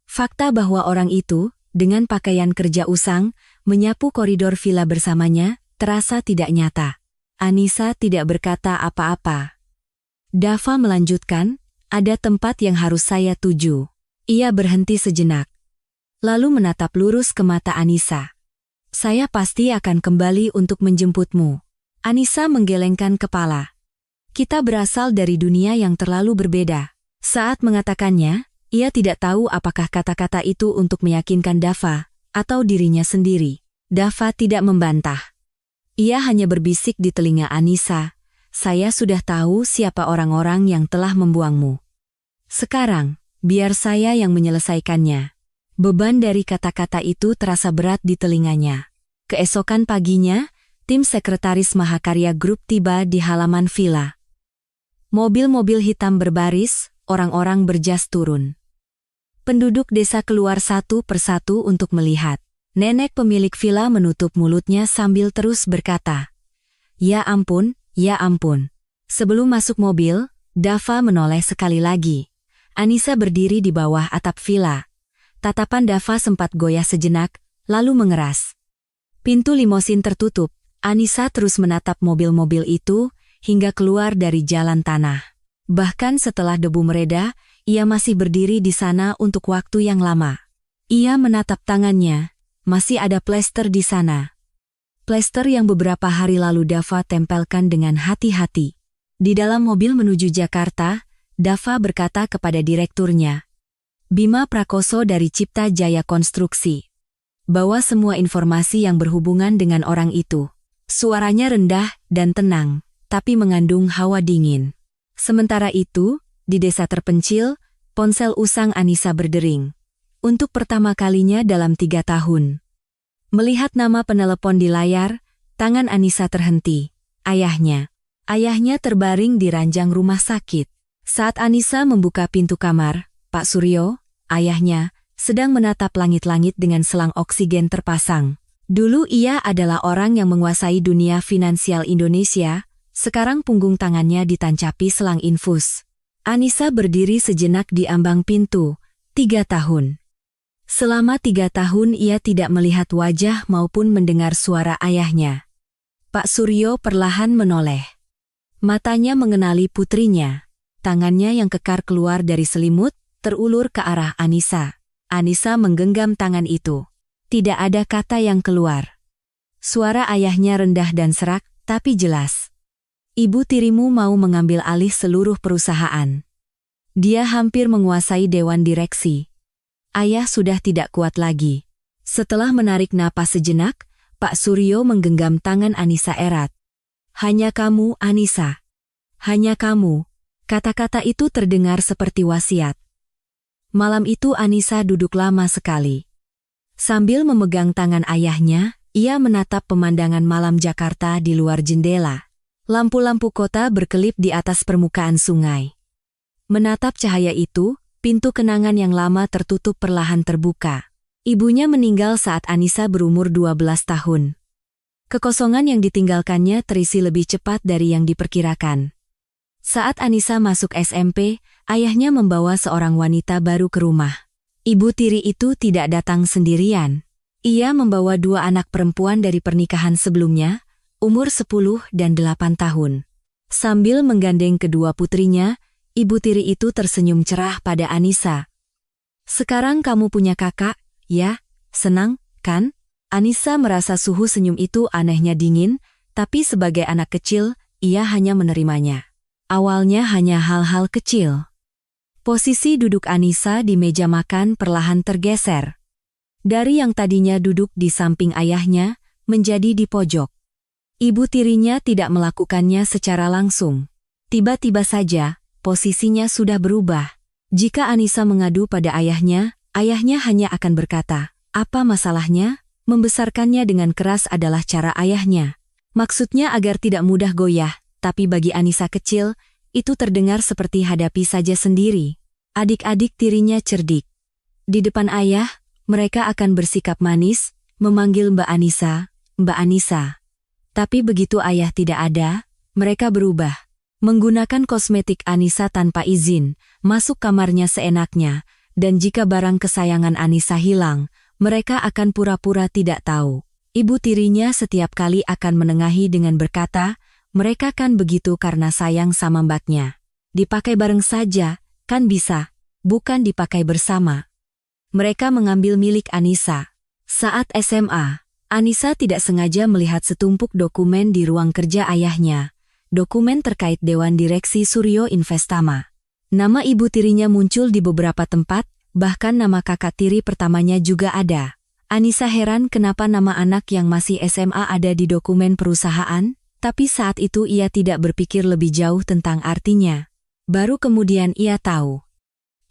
Fakta bahwa orang itu, dengan pakaian kerja usang, menyapu koridor villa bersamanya, terasa tidak nyata. Anissa tidak berkata apa-apa. Dava melanjutkan, "Ada tempat yang harus saya tuju." Ia berhenti sejenak. Lalu menatap lurus ke mata Anissa. "Saya pasti akan kembali untuk menjemputmu." Anissa menggelengkan kepala. Kita berasal dari dunia yang terlalu berbeda. Saat mengatakannya, ia tidak tahu apakah kata-kata itu untuk meyakinkan Dava, atau dirinya sendiri. Dava tidak membantah. Ia hanya berbisik di telinga Anissa, "Saya sudah tahu siapa orang-orang yang telah membuangmu. Sekarang, biar saya yang menyelesaikannya." Beban dari kata-kata itu terasa berat di telinganya. Keesokan paginya, tim sekretaris Mahakarya Group tiba di halaman villa. Mobil-mobil hitam berbaris, orang-orang berjas turun. Penduduk desa keluar satu persatu untuk melihat. Nenek pemilik villa menutup mulutnya sambil terus berkata, "Ya ampun, ya ampun." Sebelum masuk mobil, Dava menoleh sekali lagi. Anissa berdiri di bawah atap villa. Tatapan Dava sempat goyah sejenak, lalu mengeras. Pintu limosin tertutup. Anissa terus menatap mobil-mobil itu hingga keluar dari jalan tanah. Bahkan setelah debu mereda, ia masih berdiri di sana untuk waktu yang lama. Ia menatap tangannya. Masih ada plester di sana. Plester yang beberapa hari lalu Dava tempelkan dengan hati-hati. Di dalam mobil menuju Jakarta, Dava berkata kepada direkturnya, Bima Prakoso dari Cipta Jaya Konstruksi. Bawa semua informasi yang berhubungan dengan orang itu. Suaranya rendah dan tenang, tapi mengandung hawa dingin. Sementara itu, di desa terpencil, ponsel usang Anissa berdering. Untuk pertama kalinya dalam 3 tahun. Melihat nama penelepon di layar, tangan Anissa terhenti. Ayahnya. Ayahnya terbaring di ranjang rumah sakit. Saat Anissa membuka pintu kamar, Pak Suryo, ayahnya, sedang menatap langit-langit dengan selang oksigen terpasang. Dulu ia adalah orang yang menguasai dunia finansial Indonesia, sekarang punggung tangannya ditancapi selang infus. Anissa berdiri sejenak di ambang pintu. 3 tahun. Selama 3 tahun ia tidak melihat wajah maupun mendengar suara ayahnya. Pak Suryo perlahan menoleh. Matanya mengenali putrinya. Tangannya yang kekar keluar dari selimut, terulur ke arah Anissa. Anissa menggenggam tangan itu. Tidak ada kata yang keluar. Suara ayahnya rendah dan serak, tapi jelas. Ibu tirimu mau mengambil alih seluruh perusahaan. Dia hampir menguasai dewan direksi. Ayah sudah tidak kuat lagi. Setelah menarik napas sejenak, Pak Suryo menggenggam tangan Anissa erat. Hanya kamu, Anissa. Hanya kamu. Kata-kata itu terdengar seperti wasiat. Malam itu Anissa duduk lama sekali. Sambil memegang tangan ayahnya, ia menatap pemandangan malam Jakarta di luar jendela. Lampu-lampu kota berkelip di atas permukaan sungai. Menatap cahaya itu, pintu kenangan yang lama tertutup perlahan terbuka. Ibunya meninggal saat Anissa berumur 12 tahun. Kekosongan yang ditinggalkannya terisi lebih cepat dari yang diperkirakan. Saat Anissa masuk SMP, ayahnya membawa seorang wanita baru ke rumah. Ibu tiri itu tidak datang sendirian. Ia membawa 2 anak perempuan dari pernikahan sebelumnya, umur 10 dan 8 tahun. Sambil menggandeng kedua putrinya, ibu tiri itu tersenyum cerah pada Anissa. Sekarang kamu punya kakak, ya? Senang, kan? Anissa merasa suhu senyum itu anehnya dingin, tapi sebagai anak kecil, ia hanya menerimanya. Awalnya hanya hal-hal kecil. Posisi duduk Anissa di meja makan perlahan tergeser. Dari yang tadinya duduk di samping ayahnya, menjadi di pojok. Ibu tirinya tidak melakukannya secara langsung. Tiba-tiba saja, posisinya sudah berubah. Jika Anissa mengadu pada ayahnya, ayahnya hanya akan berkata, apa masalahnya? Membesarkannya dengan keras adalah cara ayahnya. Maksudnya agar tidak mudah goyah, tapi bagi Anissa kecil, itu terdengar seperti hadapi saja sendiri. Adik-adik tirinya cerdik. Di depan ayah, mereka akan bersikap manis, memanggil Mbak Anissa, Mbak Anissa. Tapi begitu ayah tidak ada, mereka berubah. Menggunakan kosmetik Anissa tanpa izin, masuk kamarnya seenaknya, dan jika barang kesayangan Anissa hilang, mereka akan pura-pura tidak tahu. Ibu tirinya setiap kali akan menengahi dengan berkata, mereka kan begitu karena sayang sama mbaknya. Dipakai bareng saja, kan bisa, bukan dipakai bersama. Mereka mengambil milik Anissa. Saat SMA, Anissa tidak sengaja melihat setumpuk dokumen di ruang kerja ayahnya. Dokumen terkait Dewan Direksi Suryo Investama. Nama ibu tirinya muncul di beberapa tempat, bahkan nama kakak tiri pertamanya juga ada. Anissa heran kenapa nama anak yang masih SMA ada di dokumen perusahaan, tapi saat itu ia tidak berpikir lebih jauh tentang artinya. Baru kemudian ia tahu.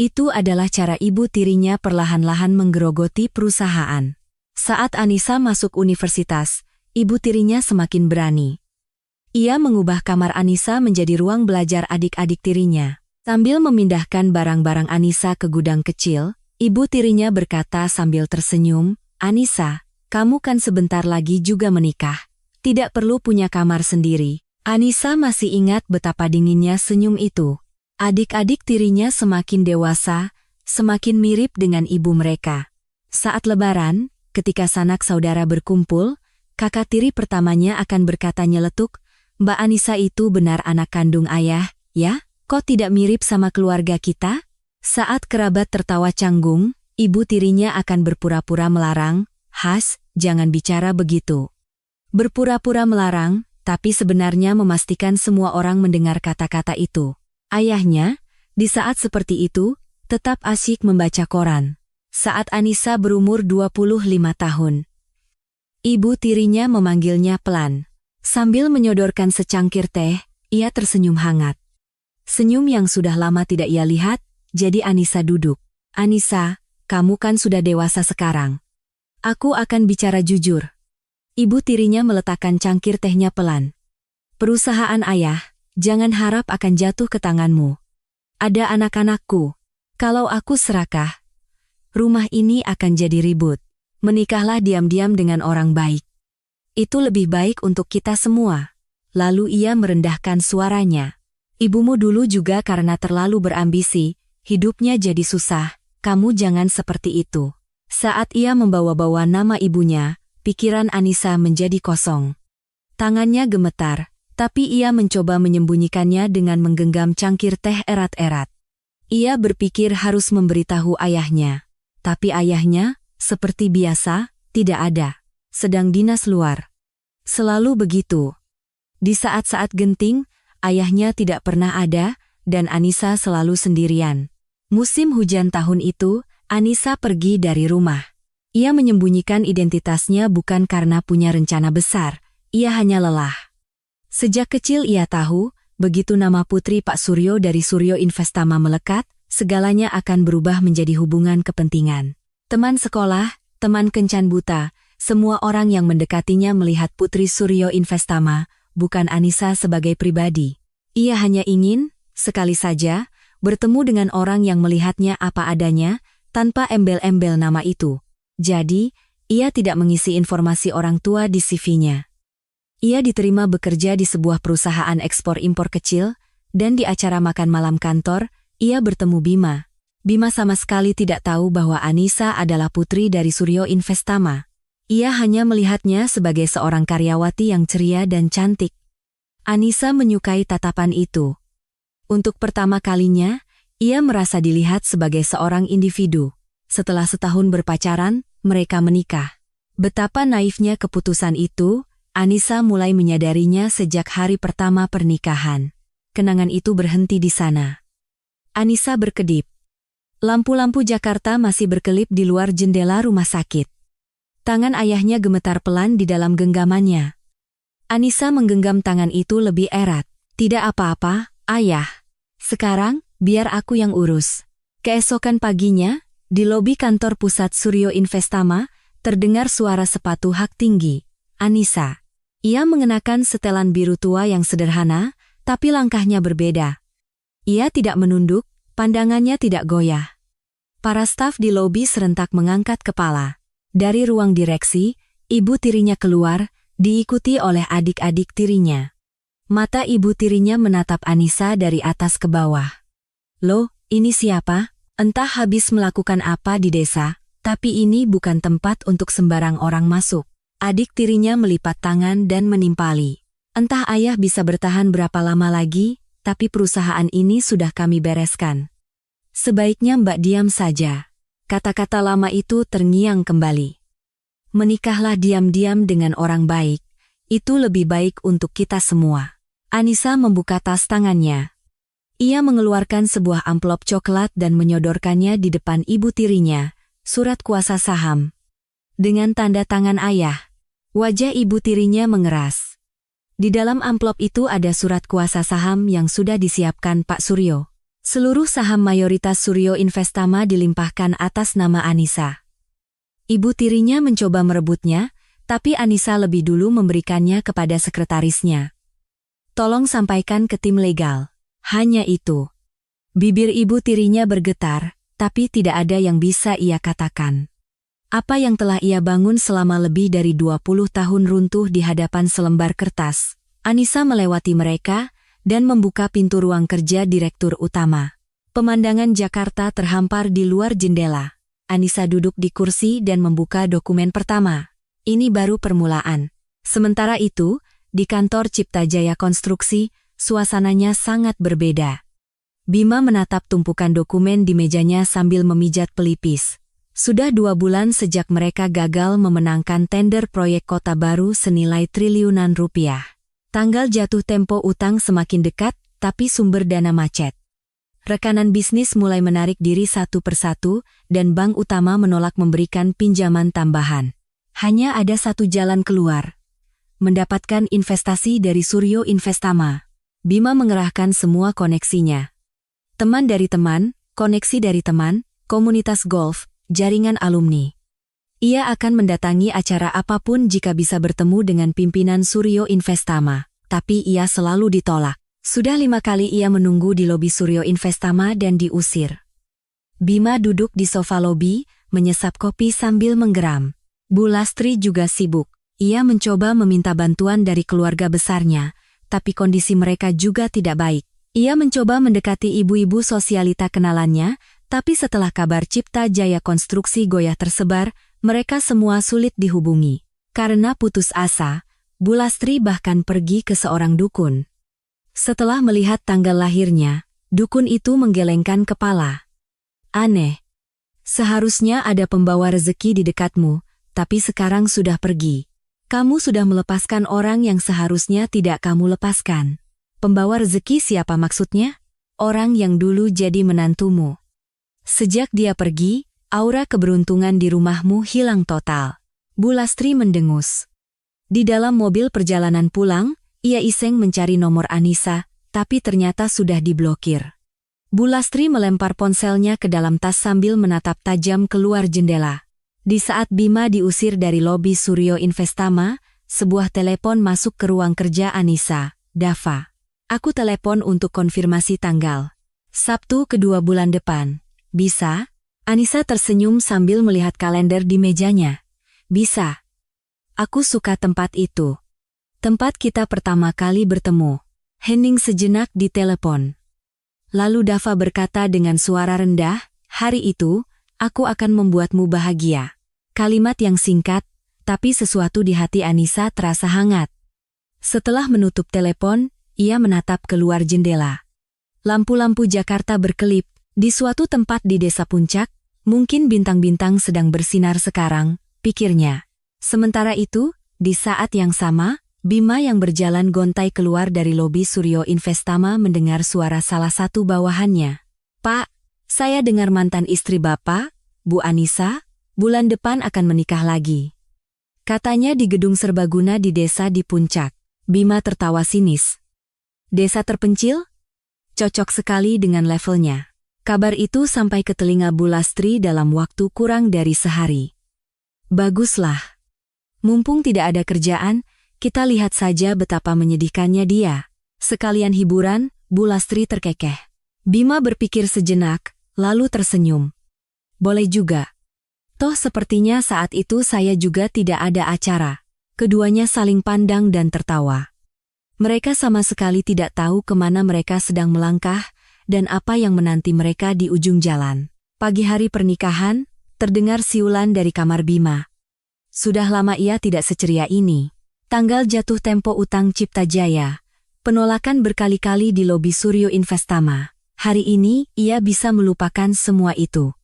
Itu adalah cara ibu tirinya perlahan-lahan menggerogoti perusahaan. Saat Anissa masuk universitas, ibu tirinya semakin berani. Ia mengubah kamar Anissa menjadi ruang belajar adik-adik tirinya. Sambil memindahkan barang-barang Anissa ke gudang kecil, ibu tirinya berkata sambil tersenyum, "Anissa, kamu kan sebentar lagi juga menikah. Tidak perlu punya kamar sendiri." Anissa masih ingat betapa dinginnya senyum itu. Adik-adik tirinya semakin dewasa, semakin mirip dengan ibu mereka. Saat Lebaran, ketika sanak saudara berkumpul, kakak tiri pertamanya akan berkata nyeletuk, "Mbak Anissa itu benar anak kandung ayah, ya? Kok tidak mirip sama keluarga kita?" Saat kerabat tertawa canggung, ibu tirinya akan berpura-pura melarang, "Has, jangan bicara begitu." Berpura-pura melarang, tapi sebenarnya memastikan semua orang mendengar kata-kata itu. Ayahnya, di saat seperti itu, tetap asyik membaca koran. Saat Anissa berumur 25 tahun, ibu tirinya memanggilnya pelan. Sambil menyodorkan secangkir teh, ia tersenyum hangat. Senyum yang sudah lama tidak ia lihat, jadi Anissa duduk. "Anissa, kamu kan sudah dewasa sekarang. Aku akan bicara jujur." Ibu tirinya meletakkan cangkir tehnya pelan. "Perusahaan ayah, jangan harap akan jatuh ke tanganmu. Ada anak-anakku. Kalau aku serakah, rumah ini akan jadi ribut. Menikahlah diam-diam dengan orang baik. Itu lebih baik untuk kita semua." Lalu ia merendahkan suaranya. "Ibumu dulu juga karena terlalu berambisi, hidupnya jadi susah. Kamu jangan seperti itu." Saat ia membawa-bawa nama ibunya, pikiran Anissa menjadi kosong. Tangannya gemetar, tapi ia mencoba menyembunyikannya dengan menggenggam cangkir teh erat-erat. Ia berpikir harus memberitahu ayahnya. Tapi ayahnya, seperti biasa, tidak ada. Sedang dinas luar. Selalu begitu. Di saat-saat genting, ayahnya tidak pernah ada, dan Anissa selalu sendirian. Musim hujan tahun itu, Anissa pergi dari rumah. Ia menyembunyikan identitasnya bukan karena punya rencana besar, ia hanya lelah. Sejak kecil ia tahu, begitu nama putri Pak Suryo dari Suryo Investama melekat, segalanya akan berubah menjadi hubungan kepentingan. Teman sekolah, teman kencan buta, semua orang yang mendekatinya melihat putri Suryo Investama, bukan Anissa sebagai pribadi. Ia hanya ingin, sekali saja, bertemu dengan orang yang melihatnya apa adanya, tanpa embel-embel nama itu. Jadi, ia tidak mengisi informasi orang tua di CV-nya. Ia diterima bekerja di sebuah perusahaan ekspor-impor kecil, dan di acara makan malam kantor, ia bertemu Bima. Bima sama sekali tidak tahu bahwa Anissa adalah putri dari Suryo Investama. Ia hanya melihatnya sebagai seorang karyawati yang ceria dan cantik. Anissa menyukai tatapan itu. Untuk pertama kalinya, ia merasa dilihat sebagai seorang individu. Setelah setahun berpacaran, mereka menikah. Betapa naifnya keputusan itu, Anissa mulai menyadarinya sejak hari pertama pernikahan. Kenangan itu berhenti di sana. Anissa berkedip. Lampu-lampu Jakarta masih berkelip di luar jendela rumah sakit. Tangan ayahnya gemetar pelan di dalam genggamannya. Anissa menggenggam tangan itu lebih erat. "Tidak apa-apa, ayah. Sekarang, biar aku yang urus." Keesokan paginya, di lobi kantor pusat Suryo Investama, terdengar suara sepatu hak tinggi. Anissa. Ia mengenakan setelan biru tua yang sederhana, tapi langkahnya berbeda. Ia tidak menunduk, pandangannya tidak goyah. Para staf di lobi serentak mengangkat kepala. Dari ruang direksi, ibu tirinya keluar, diikuti oleh adik-adik tirinya. Mata ibu tirinya menatap Anissa dari atas ke bawah. "Loh, ini siapa? Entah habis melakukan apa di desa, tapi ini bukan tempat untuk sembarang orang masuk." Adik tirinya melipat tangan dan menimpali. "Entah ayah bisa bertahan berapa lama lagi, tapi perusahaan ini sudah kami bereskan. Sebaiknya Mbak diam saja." Kata-kata lama itu terngiang kembali. "Menikahlah diam-diam dengan orang baik, itu lebih baik untuk kita semua." Anissa membuka tas tangannya. Ia mengeluarkan sebuah amplop coklat dan menyodorkannya di depan ibu tirinya, surat kuasa saham. Dengan tanda tangan ayah, wajah ibu tirinya mengeras. Di dalam amplop itu ada surat kuasa saham yang sudah disiapkan Pak Suryo. Seluruh saham mayoritas Suryo Investama dilimpahkan atas nama Anissa. Ibu tirinya mencoba merebutnya, tapi Anissa lebih dulu memberikannya kepada sekretarisnya. Tolong sampaikan ke tim legal. Hanya itu. Bibir ibu tirinya bergetar, tapi tidak ada yang bisa ia katakan. Apa yang telah ia bangun selama lebih dari 20 tahun runtuh di hadapan selembar kertas. Anissa melewati mereka dan membuka pintu ruang kerja direktur utama. Pemandangan Jakarta terhampar di luar jendela. Anissa duduk di kursi dan membuka dokumen pertama. Ini baru permulaan. Sementara itu, di kantor Cipta Jaya Konstruksi, suasananya sangat berbeda. Bima menatap tumpukan dokumen di mejanya sambil memijat pelipis. Sudah 2 bulan sejak mereka gagal memenangkan tender proyek kota baru senilai triliunan rupiah. Tanggal jatuh tempo utang semakin dekat, tapi sumber dana macet. Rekanan bisnis mulai menarik diri satu persatu, dan bank utama menolak memberikan pinjaman tambahan. Hanya ada satu jalan keluar. Mendapatkan investasi dari Suryo Investama. Bima mengerahkan semua koneksinya. Teman dari teman, koneksi dari teman, komunitas golf, jaringan alumni. Ia akan mendatangi acara apapun jika bisa bertemu dengan pimpinan Suryo Investama, tapi ia selalu ditolak. Sudah 5 kali ia menunggu di lobi Suryo Investama dan diusir. Bima duduk di sofa lobi, menyesap kopi sambil menggeram. Bu Lastri juga sibuk. Ia mencoba meminta bantuan dari keluarga besarnya, tapi kondisi mereka juga tidak baik. Ia mencoba mendekati ibu-ibu sosialita kenalannya, tapi setelah kabar Cipta Jaya Konstruksi goyah tersebar, mereka semua sulit dihubungi. Karena putus asa, Bu Lastri bahkan pergi ke seorang dukun. Setelah melihat tanggal lahirnya, dukun itu menggelengkan kepala. Aneh. Seharusnya ada pembawa rezeki di dekatmu, tapi sekarang sudah pergi. Kamu sudah melepaskan orang yang seharusnya tidak kamu lepaskan. Pembawa rezeki siapa maksudnya? Orang yang dulu jadi menantumu. Sejak dia pergi, aura keberuntungan di rumahmu hilang total. Bu Lastri mendengus. Di dalam mobil perjalanan pulang, ia iseng mencari nomor Anissa, tapi ternyata sudah diblokir. Bu Lastri melempar ponselnya ke dalam tas sambil menatap tajam keluar jendela. Di saat Bima diusir dari lobi Suryo Investama, sebuah telepon masuk ke ruang kerja Anissa. Dava. Aku telepon untuk konfirmasi tanggal. Sabtu kedua bulan depan. Bisa? Anissa tersenyum sambil melihat kalender di mejanya. Bisa. Aku suka tempat itu. Tempat kita pertama kali bertemu. Hening sejenak di telepon. Lalu Dava berkata dengan suara rendah, hari itu, aku akan membuatmu bahagia. Kalimat yang singkat, tapi sesuatu di hati Anissa terasa hangat. Setelah menutup telepon, ia menatap keluar jendela. Lampu-lampu Jakarta berkelip, di suatu tempat di desa puncak, mungkin bintang-bintang sedang bersinar sekarang, pikirnya. Sementara itu, di saat yang sama, Bima yang berjalan gontai keluar dari lobi Suryo Investama mendengar suara salah satu bawahannya. Pak, saya dengar mantan istri Bapak, Bu Anissa, bulan depan akan menikah lagi. Katanya di gedung serbaguna di desa di puncak. Bima tertawa sinis. Desa terpencil? Cocok sekali dengan levelnya. Kabar itu sampai ke telinga Bu Lastri dalam waktu kurang dari sehari. Baguslah. Mumpung tidak ada kerjaan, kita lihat saja betapa menyedihkannya dia. Sekalian hiburan, Bu Lastri terkekeh. Bima berpikir sejenak, lalu tersenyum. Boleh juga. Toh sepertinya saat itu saya juga tidak ada acara. Keduanya saling pandang dan tertawa. Mereka sama sekali tidak tahu kemana mereka sedang melangkah, dan apa yang menanti mereka di ujung jalan. Pagi hari pernikahan, terdengar siulan dari kamar Bima. Sudah lama ia tidak seceria ini. Tanggal jatuh tempo utang Cipta Jaya. Penolakan berkali-kali di lobi Suryo Investama. Hari ini, ia bisa melupakan semua itu.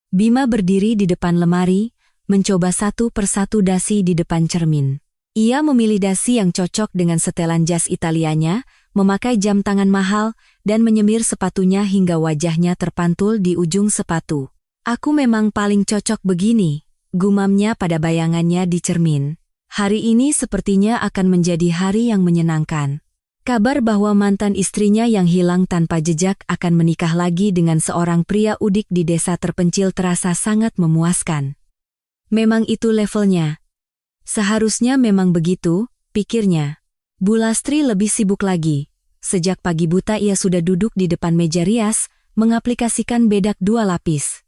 Bima berdiri di depan lemari, mencoba satu persatu dasi di depan cermin. Ia memilih dasi yang cocok dengan setelan jas Italianya, memakai jam tangan mahal, dan menyemir sepatunya hingga wajahnya terpantul di ujung sepatu. Aku memang paling cocok begini, gumamnya pada bayangannya di cermin. Hari ini sepertinya akan menjadi hari yang menyenangkan. Kabar bahwa mantan istrinya yang hilang tanpa jejak akan menikah lagi dengan seorang pria udik di desa terpencil terasa sangat memuaskan. Memang itu levelnya. Seharusnya memang begitu, pikirnya. Bu Lastri lebih sibuk lagi. Sejak pagi buta ia sudah duduk di depan meja rias, mengaplikasikan bedak 2 lapis.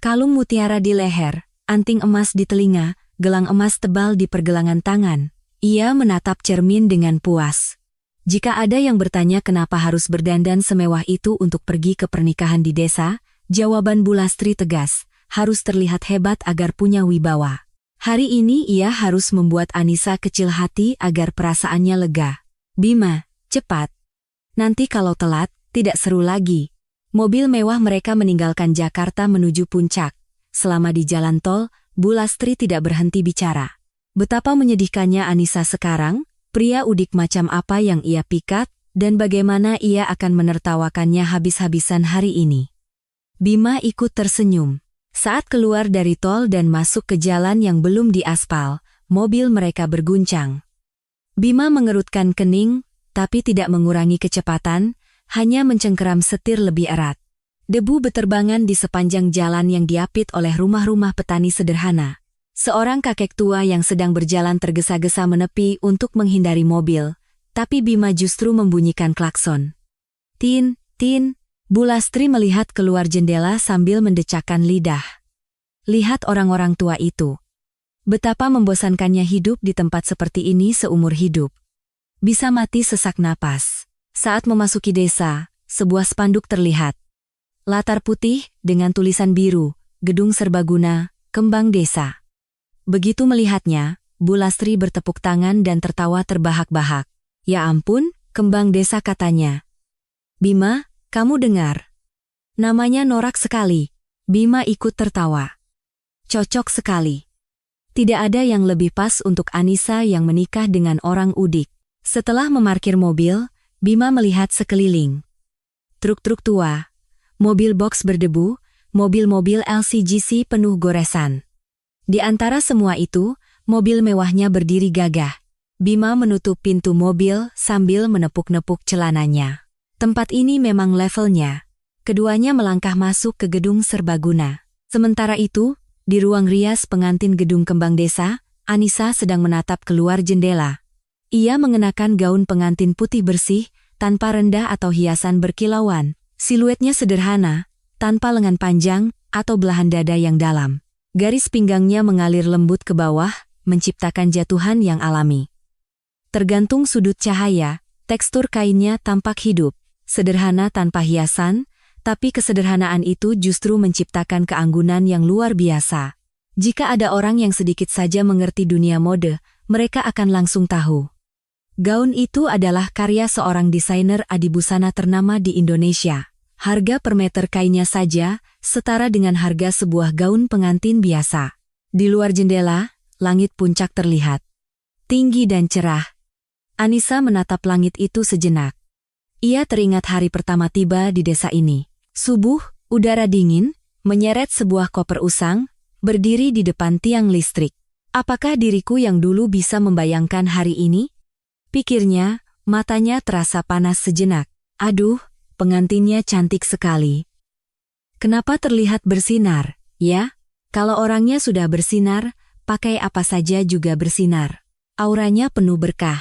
Kalung mutiara di leher, anting emas di telinga, gelang emas tebal di pergelangan tangan. Ia menatap cermin dengan puas. Jika ada yang bertanya kenapa harus berdandan semewah itu untuk pergi ke pernikahan di desa, jawaban Bu Lastri tegas, harus terlihat hebat agar punya wibawa. Hari ini ia harus membuat Anissa kecil hati agar perasaannya lega. Bima, cepat. Nanti kalau telat, tidak seru lagi. Mobil mewah mereka meninggalkan Jakarta menuju puncak. Selama di jalan tol, Bu Lastri tidak berhenti bicara. Betapa menyedihkannya Anissa sekarang, pria udik macam apa yang ia pikat, dan bagaimana ia akan menertawakannya habis-habisan hari ini. Bima ikut tersenyum. Saat keluar dari tol dan masuk ke jalan yang belum diaspal, mobil mereka berguncang. Bima mengerutkan kening, tapi tidak mengurangi kecepatan, hanya mencengkeram setir lebih erat. Debu beterbangan di sepanjang jalan yang diapit oleh rumah-rumah petani sederhana. Seorang kakek tua yang sedang berjalan tergesa-gesa menepi untuk menghindari mobil, tapi Bima justru membunyikan klakson. Tin, tin. Bu Lastri melihat keluar jendela sambil mendecakkan lidah. Lihat orang-orang tua itu. Betapa membosankannya hidup di tempat seperti ini seumur hidup. Bisa mati sesak napas. Saat memasuki desa, sebuah spanduk terlihat. Latar putih dengan tulisan biru, gedung serbaguna, kembang desa. Begitu melihatnya, Bu Lastri bertepuk tangan dan tertawa terbahak-bahak. Ya ampun, kembang desa katanya. Bima, kamu dengar? Namanya norak sekali. Bima ikut tertawa. Cocok sekali. Tidak ada yang lebih pas untuk Anissa yang menikah dengan orang udik. Setelah memarkir mobil, Bima melihat sekeliling. Truk-truk tua, mobil box berdebu, mobil-mobil LCGC penuh goresan. Di antara semua itu, mobil mewahnya berdiri gagah. Bima menutup pintu mobil sambil menepuk-nepuk celananya. Tempat ini memang levelnya. Keduanya melangkah masuk ke gedung serbaguna. Sementara itu, di ruang rias pengantin gedung kembang desa, Anissa sedang menatap keluar jendela. Ia mengenakan gaun pengantin putih bersih, tanpa rendah atau hiasan berkilauan. Siluetnya sederhana, tanpa lengan panjang atau belahan dada yang dalam. Garis pinggangnya mengalir lembut ke bawah, menciptakan jatuhan yang alami. Tergantung sudut cahaya, tekstur kainnya tampak hidup. Sederhana tanpa hiasan, tapi kesederhanaan itu justru menciptakan keanggunan yang luar biasa. Jika ada orang yang sedikit saja mengerti dunia mode, mereka akan langsung tahu. Gaun itu adalah karya seorang desainer adibusana ternama di Indonesia. Harga per meter kainnya saja setara dengan harga sebuah gaun pengantin biasa. Di luar jendela, langit puncak terlihat. Tinggi dan cerah. Anissa menatap langit itu sejenak. Ia teringat hari pertama tiba di desa ini. Subuh, udara dingin, menyeret sebuah koper usang, berdiri di depan tiang listrik. Apakah diriku yang dulu bisa membayangkan hari ini? Pikirnya, matanya terasa panas sejenak. Aduh, pengantinnya cantik sekali. Kenapa terlihat bersinar, ya? Kalau orangnya sudah bersinar, pakai apa saja juga bersinar. Auranya penuh berkah.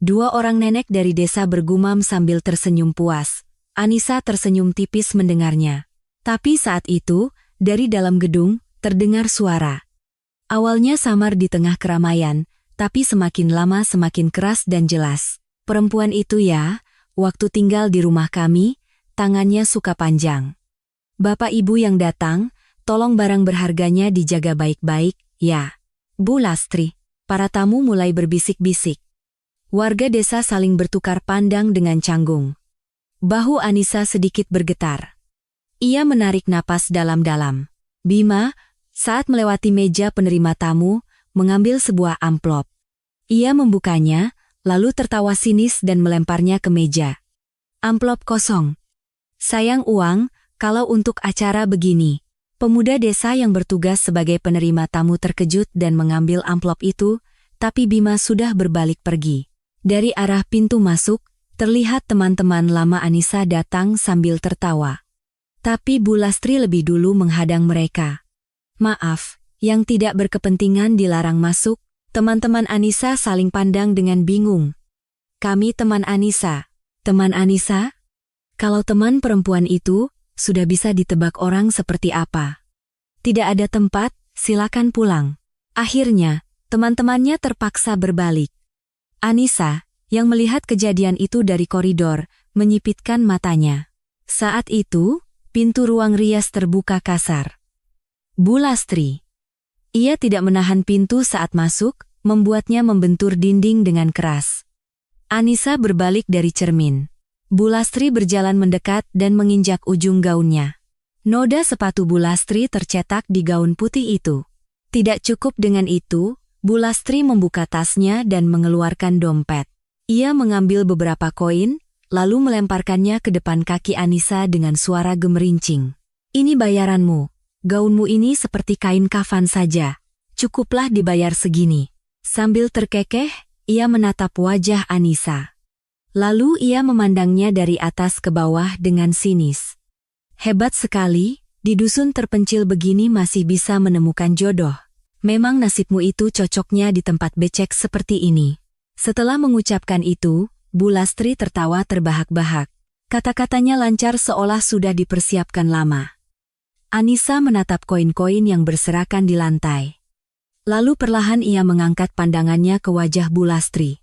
2 orang nenek dari desa bergumam sambil tersenyum puas. Anissa tersenyum tipis mendengarnya. Tapi saat itu, dari dalam gedung, terdengar suara. Awalnya samar di tengah keramaian, tapi semakin lama semakin keras dan jelas. Perempuan itu ya, waktu tinggal di rumah kami, tangannya suka panjang. Bapak ibu yang datang, tolong barang berharganya dijaga baik-baik, ya. Bu Lastri, para tamu mulai berbisik-bisik. Warga desa saling bertukar pandang dengan canggung. Bahu Anissa sedikit bergetar. Ia menarik napas dalam-dalam. Bima, saat melewati meja penerima tamu, mengambil sebuah amplop. Ia membukanya, lalu tertawa sinis dan melemparnya ke meja. Amplop kosong. Sayang uang, kalau untuk acara begini. Pemuda desa yang bertugas sebagai penerima tamu terkejut dan mengambil amplop itu, tapi Bima sudah berbalik pergi. Dari arah pintu masuk, terlihat teman-teman lama Anissa datang sambil tertawa. Tapi Bu Lastri lebih dulu menghadang mereka. Maaf, yang tidak berkepentingan dilarang masuk. Teman-teman Anissa saling pandang dengan bingung. kami teman Anissa. Teman Anissa? Kalau teman perempuan itu, sudah bisa ditebak orang seperti apa. Tidak ada tempat, silakan pulang. Akhirnya, teman-temannya terpaksa berbalik. Anissa, yang melihat kejadian itu dari koridor, menyipitkan matanya. Saat itu, pintu ruang rias terbuka kasar. Bu Lastri. Ia tidak menahan pintu saat masuk, membuatnya membentur dinding dengan keras. Anissa berbalik dari cermin. Bu Lastri berjalan mendekat dan menginjak ujung gaunnya. Noda sepatu Bu Lastri tercetak di gaun putih itu. Tidak cukup dengan itu, Bu Lastri membuka tasnya dan mengeluarkan dompet. Ia mengambil beberapa koin, lalu melemparkannya ke depan kaki Anissa dengan suara gemerincing. Ini bayaranmu. Gaunmu ini seperti kain kafan saja. Cukuplah dibayar segini. Sambil terkekeh, ia menatap wajah Anissa. Lalu ia memandangnya dari atas ke bawah dengan sinis. Hebat sekali, di dusun terpencil begini masih bisa menemukan jodoh. Memang nasibmu itu cocoknya di tempat becek seperti ini. Setelah mengucapkan itu, Bu Lastri tertawa terbahak-bahak. Kata-katanya lancar seolah sudah dipersiapkan lama. Anissa menatap koin-koin yang berserakan di lantai. Lalu perlahan ia mengangkat pandangannya ke wajah Bu Lastri.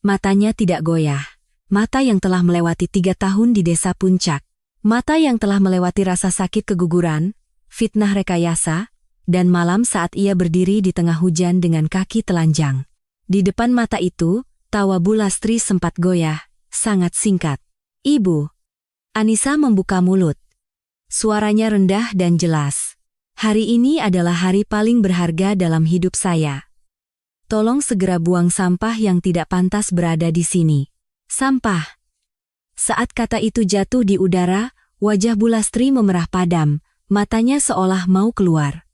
Matanya tidak goyah. Mata yang telah melewati 3 tahun di desa puncak. Mata yang telah melewati rasa sakit keguguran, fitnah rekayasa, dan malam saat ia berdiri di tengah hujan dengan kaki telanjang. Di depan mata itu, tawa Bu Lastri sempat goyah, sangat singkat. Ibu. Anissa membuka mulut. Suaranya rendah dan jelas. Hari ini adalah hari paling berharga dalam hidup saya. Tolong segera buang sampah yang tidak pantas berada di sini. Sampah. Saat kata itu jatuh di udara, wajah Bu Lastri memerah padam, matanya seolah mau keluar.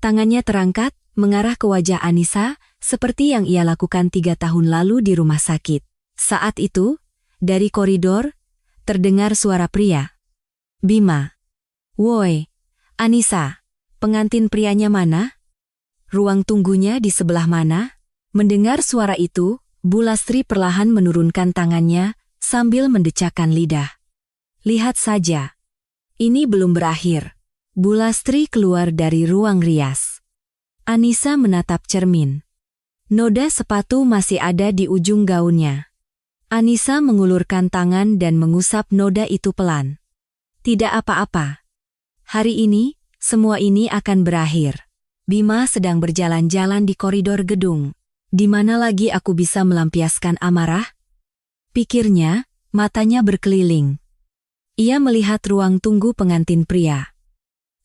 Tangannya terangkat, mengarah ke wajah Anissa, seperti yang ia lakukan 3 tahun lalu di rumah sakit. Saat itu, dari koridor, terdengar suara pria. Bima. Woi, Anissa, pengantin prianya mana? Ruang tunggunya di sebelah mana? Mendengar suara itu, Bu Lastri perlahan menurunkan tangannya, sambil mendecakkan lidah. Lihat saja. Ini belum berakhir. Bu Lastri keluar dari ruang rias. Anissa menatap cermin. Noda sepatu masih ada di ujung gaunnya. Anissa mengulurkan tangan dan mengusap noda itu pelan. Tidak apa-apa. Hari ini, semua ini akan berakhir. Bima sedang berjalan-jalan di koridor gedung. Di mana lagi aku bisa melampiaskan amarah? Pikirnya, matanya berkeliling. Ia melihat ruang tunggu pengantin pria.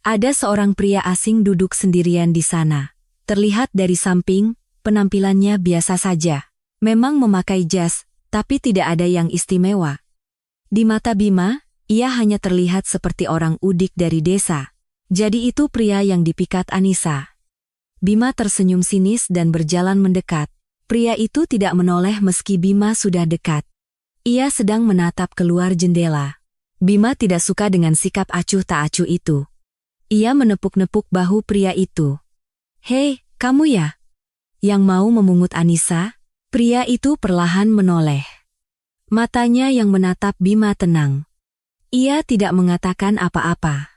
Ada seorang pria asing duduk sendirian di sana. Terlihat dari samping, penampilannya biasa saja. Memang memakai jas, tapi tidak ada yang istimewa. Di mata Bima, ia hanya terlihat seperti orang udik dari desa. Jadi itu pria yang dipikat Anissa. Bima tersenyum sinis dan berjalan mendekat. Pria itu tidak menoleh meski Bima sudah dekat. Ia sedang menatap keluar jendela. Bima tidak suka dengan sikap acuh tak acuh itu. Ia menepuk-nepuk bahu pria itu. Hei, kamu ya? Yang mau memungut Anissa? Pria itu perlahan menoleh. Matanya yang menatap Bima tenang. Ia tidak mengatakan apa-apa.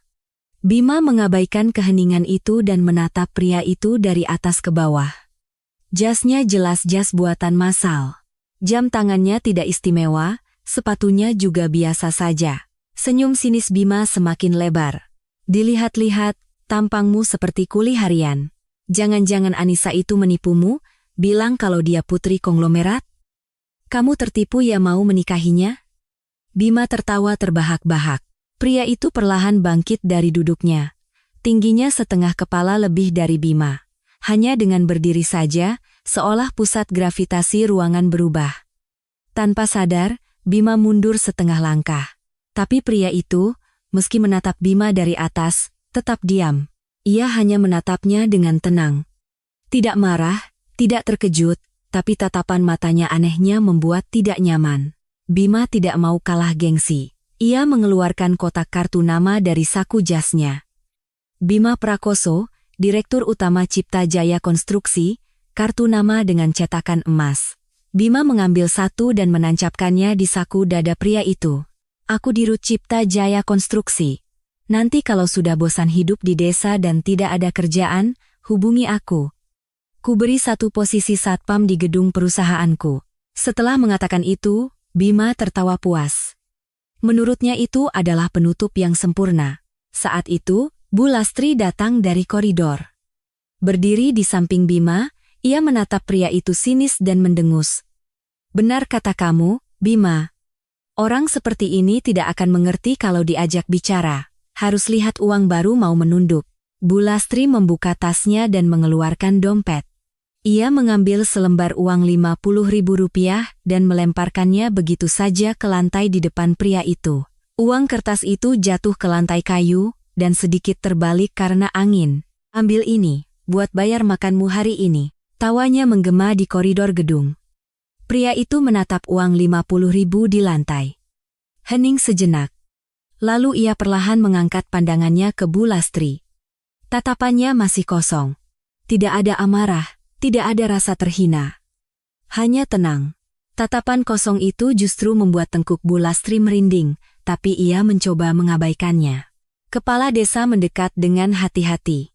Bima mengabaikan keheningan itu dan menatap pria itu dari atas ke bawah. Jasnya jelas jas buatan massal. Jam tangannya tidak istimewa, sepatunya juga biasa saja. Senyum sinis Bima semakin lebar. Dilihat-lihat, tampangmu seperti kuli harian. Jangan-jangan Anissa itu menipumu, bilang kalau dia putri konglomerat? Kamu tertipu ya mau menikahinya? Bima tertawa terbahak-bahak. Pria itu perlahan bangkit dari duduknya. Tingginya setengah kepala lebih dari Bima. Hanya dengan berdiri saja, seolah pusat gravitasi ruangan berubah. Tanpa sadar, Bima mundur setengah langkah. Tapi pria itu, meski menatap Bima dari atas, tetap diam. Ia hanya menatapnya dengan tenang. Tidak marah, tidak terkejut, tapi tatapan matanya anehnya membuat tidak nyaman. Bima tidak mau kalah gengsi. Ia mengeluarkan kotak kartu nama dari saku jasnya. Bima Prakoso, Direktur Utama Cipta Jaya Konstruksi, kartu nama dengan cetakan emas. Bima mengambil satu dan menancapkannya di saku dada pria itu. Aku dirut Cipta Jaya Konstruksi. Nanti kalau sudah bosan hidup di desa dan tidak ada kerjaan, hubungi aku. Ku beri satu posisi satpam di gedung perusahaanku. Setelah mengatakan itu, Bima tertawa puas. Menurutnya itu adalah penutup yang sempurna. Saat itu, Bu Lastri datang dari koridor. Berdiri di samping Bima, ia menatap pria itu sinis dan mendengus. Benar kata kamu, Bima. Orang seperti ini tidak akan mengerti kalau diajak bicara. Harus lihat uang baru mau menunduk. Bu Lastri membuka tasnya dan mengeluarkan dompet. Ia mengambil selembar uang Rp50.000 dan melemparkannya begitu saja ke lantai di depan pria itu. Uang kertas itu jatuh ke lantai kayu dan sedikit terbalik karena angin. Ambil ini, buat bayar makanmu hari ini. Tawanya menggema di koridor gedung. Pria itu menatap uang Rp50.000 di lantai. Hening sejenak. Lalu ia perlahan mengangkat pandangannya ke Bu Lastri. Tatapannya masih kosong. Tidak ada amarah, tidak ada rasa terhina. Hanya tenang. Tatapan kosong itu justru membuat tengkuk Bu Lastri merinding, tapi ia mencoba mengabaikannya. Kepala desa mendekat dengan hati-hati.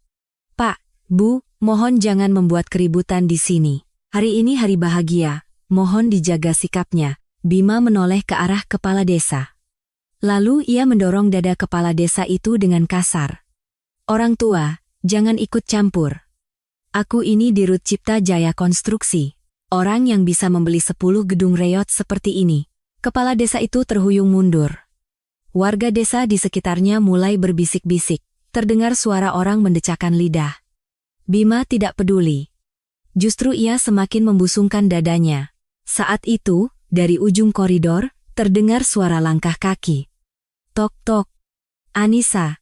Pak, Bu, mohon jangan membuat keributan di sini. Hari ini hari bahagia, mohon dijaga sikapnya. Bima menoleh ke arah kepala desa. Lalu ia mendorong dada kepala desa itu dengan kasar. Orang tua, jangan ikut campur. Aku ini dirut Cipta Jaya Konstruksi. Orang yang bisa membeli 10 gedung reot seperti ini. Kepala desa itu terhuyung mundur. Warga desa di sekitarnya mulai berbisik-bisik. Terdengar suara orang mendecakkan lidah. Bima tidak peduli. Justru ia semakin membusungkan dadanya. Saat itu, dari ujung koridor, terdengar suara langkah kaki. Tok-tok. Anissa.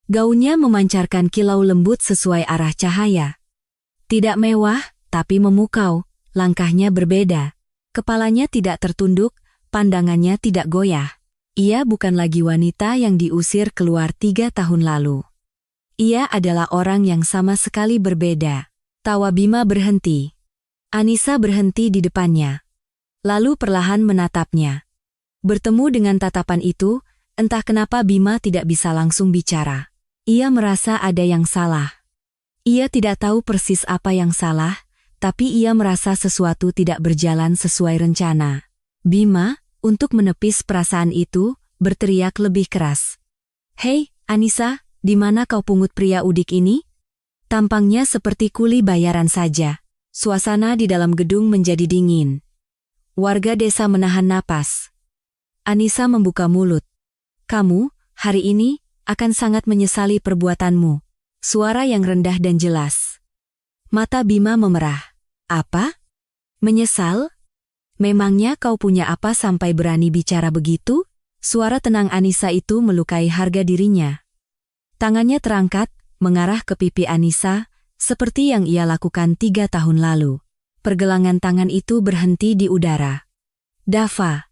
Gaunnya memancarkan kilau lembut sesuai arah cahaya. Tidak mewah, tapi memukau. Langkahnya berbeda. Kepalanya tidak tertunduk, pandangannya tidak goyah. Ia bukan lagi wanita yang diusir keluar 3 tahun lalu. Ia adalah orang yang sama sekali berbeda. Tawa Bima berhenti. Anissa berhenti di depannya. Lalu perlahan menatapnya. Bertemu dengan tatapan itu, entah kenapa Bima tidak bisa langsung bicara. Ia merasa ada yang salah. Ia tidak tahu persis apa yang salah, tapi ia merasa sesuatu tidak berjalan sesuai rencana. Bima, untuk menepis perasaan itu, berteriak lebih keras. Hei, Anissa, di mana kau pungut pria udik ini? Tampangnya seperti kuli bayaran saja. Suasana di dalam gedung menjadi dingin. Warga desa menahan napas. Anissa membuka mulut. Kamu, hari ini, akan sangat menyesali perbuatanmu. Suara yang rendah dan jelas. Mata Bima memerah. Apa? Menyesal? Memangnya kau punya apa sampai berani bicara begitu? Suara tenang Anissa itu melukai harga dirinya. Tangannya terangkat, mengarah ke pipi Anissa, seperti yang ia lakukan 3 tahun lalu. Pergelangan tangan itu berhenti di udara. Dava.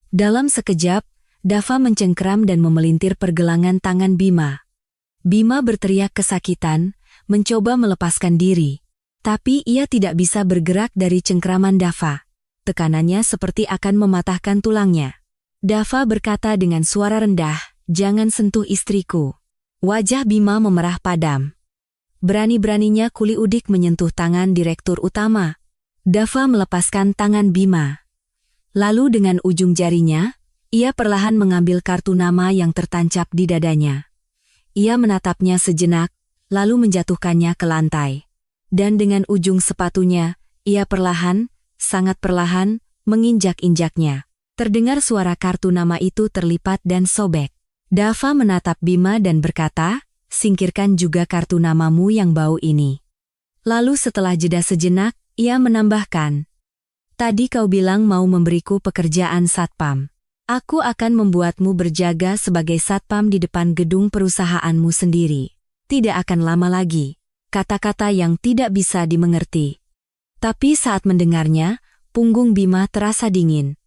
Dalam sekejap, Dava mencengkeram dan memelintir pergelangan tangan Bima. Bima berteriak kesakitan, mencoba melepaskan diri. Tapi ia tidak bisa bergerak dari cengkeraman Dava. Tekanannya seperti akan mematahkan tulangnya. Dava berkata dengan suara rendah, "Jangan sentuh istriku." Wajah Bima memerah padam. Berani-beraninya kuli udik menyentuh tangan direktur utama. Dava melepaskan tangan Bima. Lalu dengan ujung jarinya, ia perlahan mengambil kartu nama yang tertancap di dadanya. Ia menatapnya sejenak, lalu menjatuhkannya ke lantai. Dan dengan ujung sepatunya, ia perlahan, sangat perlahan, menginjak-injaknya. Terdengar suara kartu nama itu terlipat dan sobek. Dava menatap Bima dan berkata, "Singkirkan juga kartu namamu yang bau ini." Lalu setelah jeda sejenak, ia menambahkan, "Tadi kau bilang mau memberiku pekerjaan satpam. Aku akan membuatmu berjaga sebagai satpam di depan gedung perusahaanmu sendiri. Tidak akan lama lagi." Kata-kata yang tidak bisa dimengerti. Tapi saat mendengarnya, punggung Bima terasa dingin.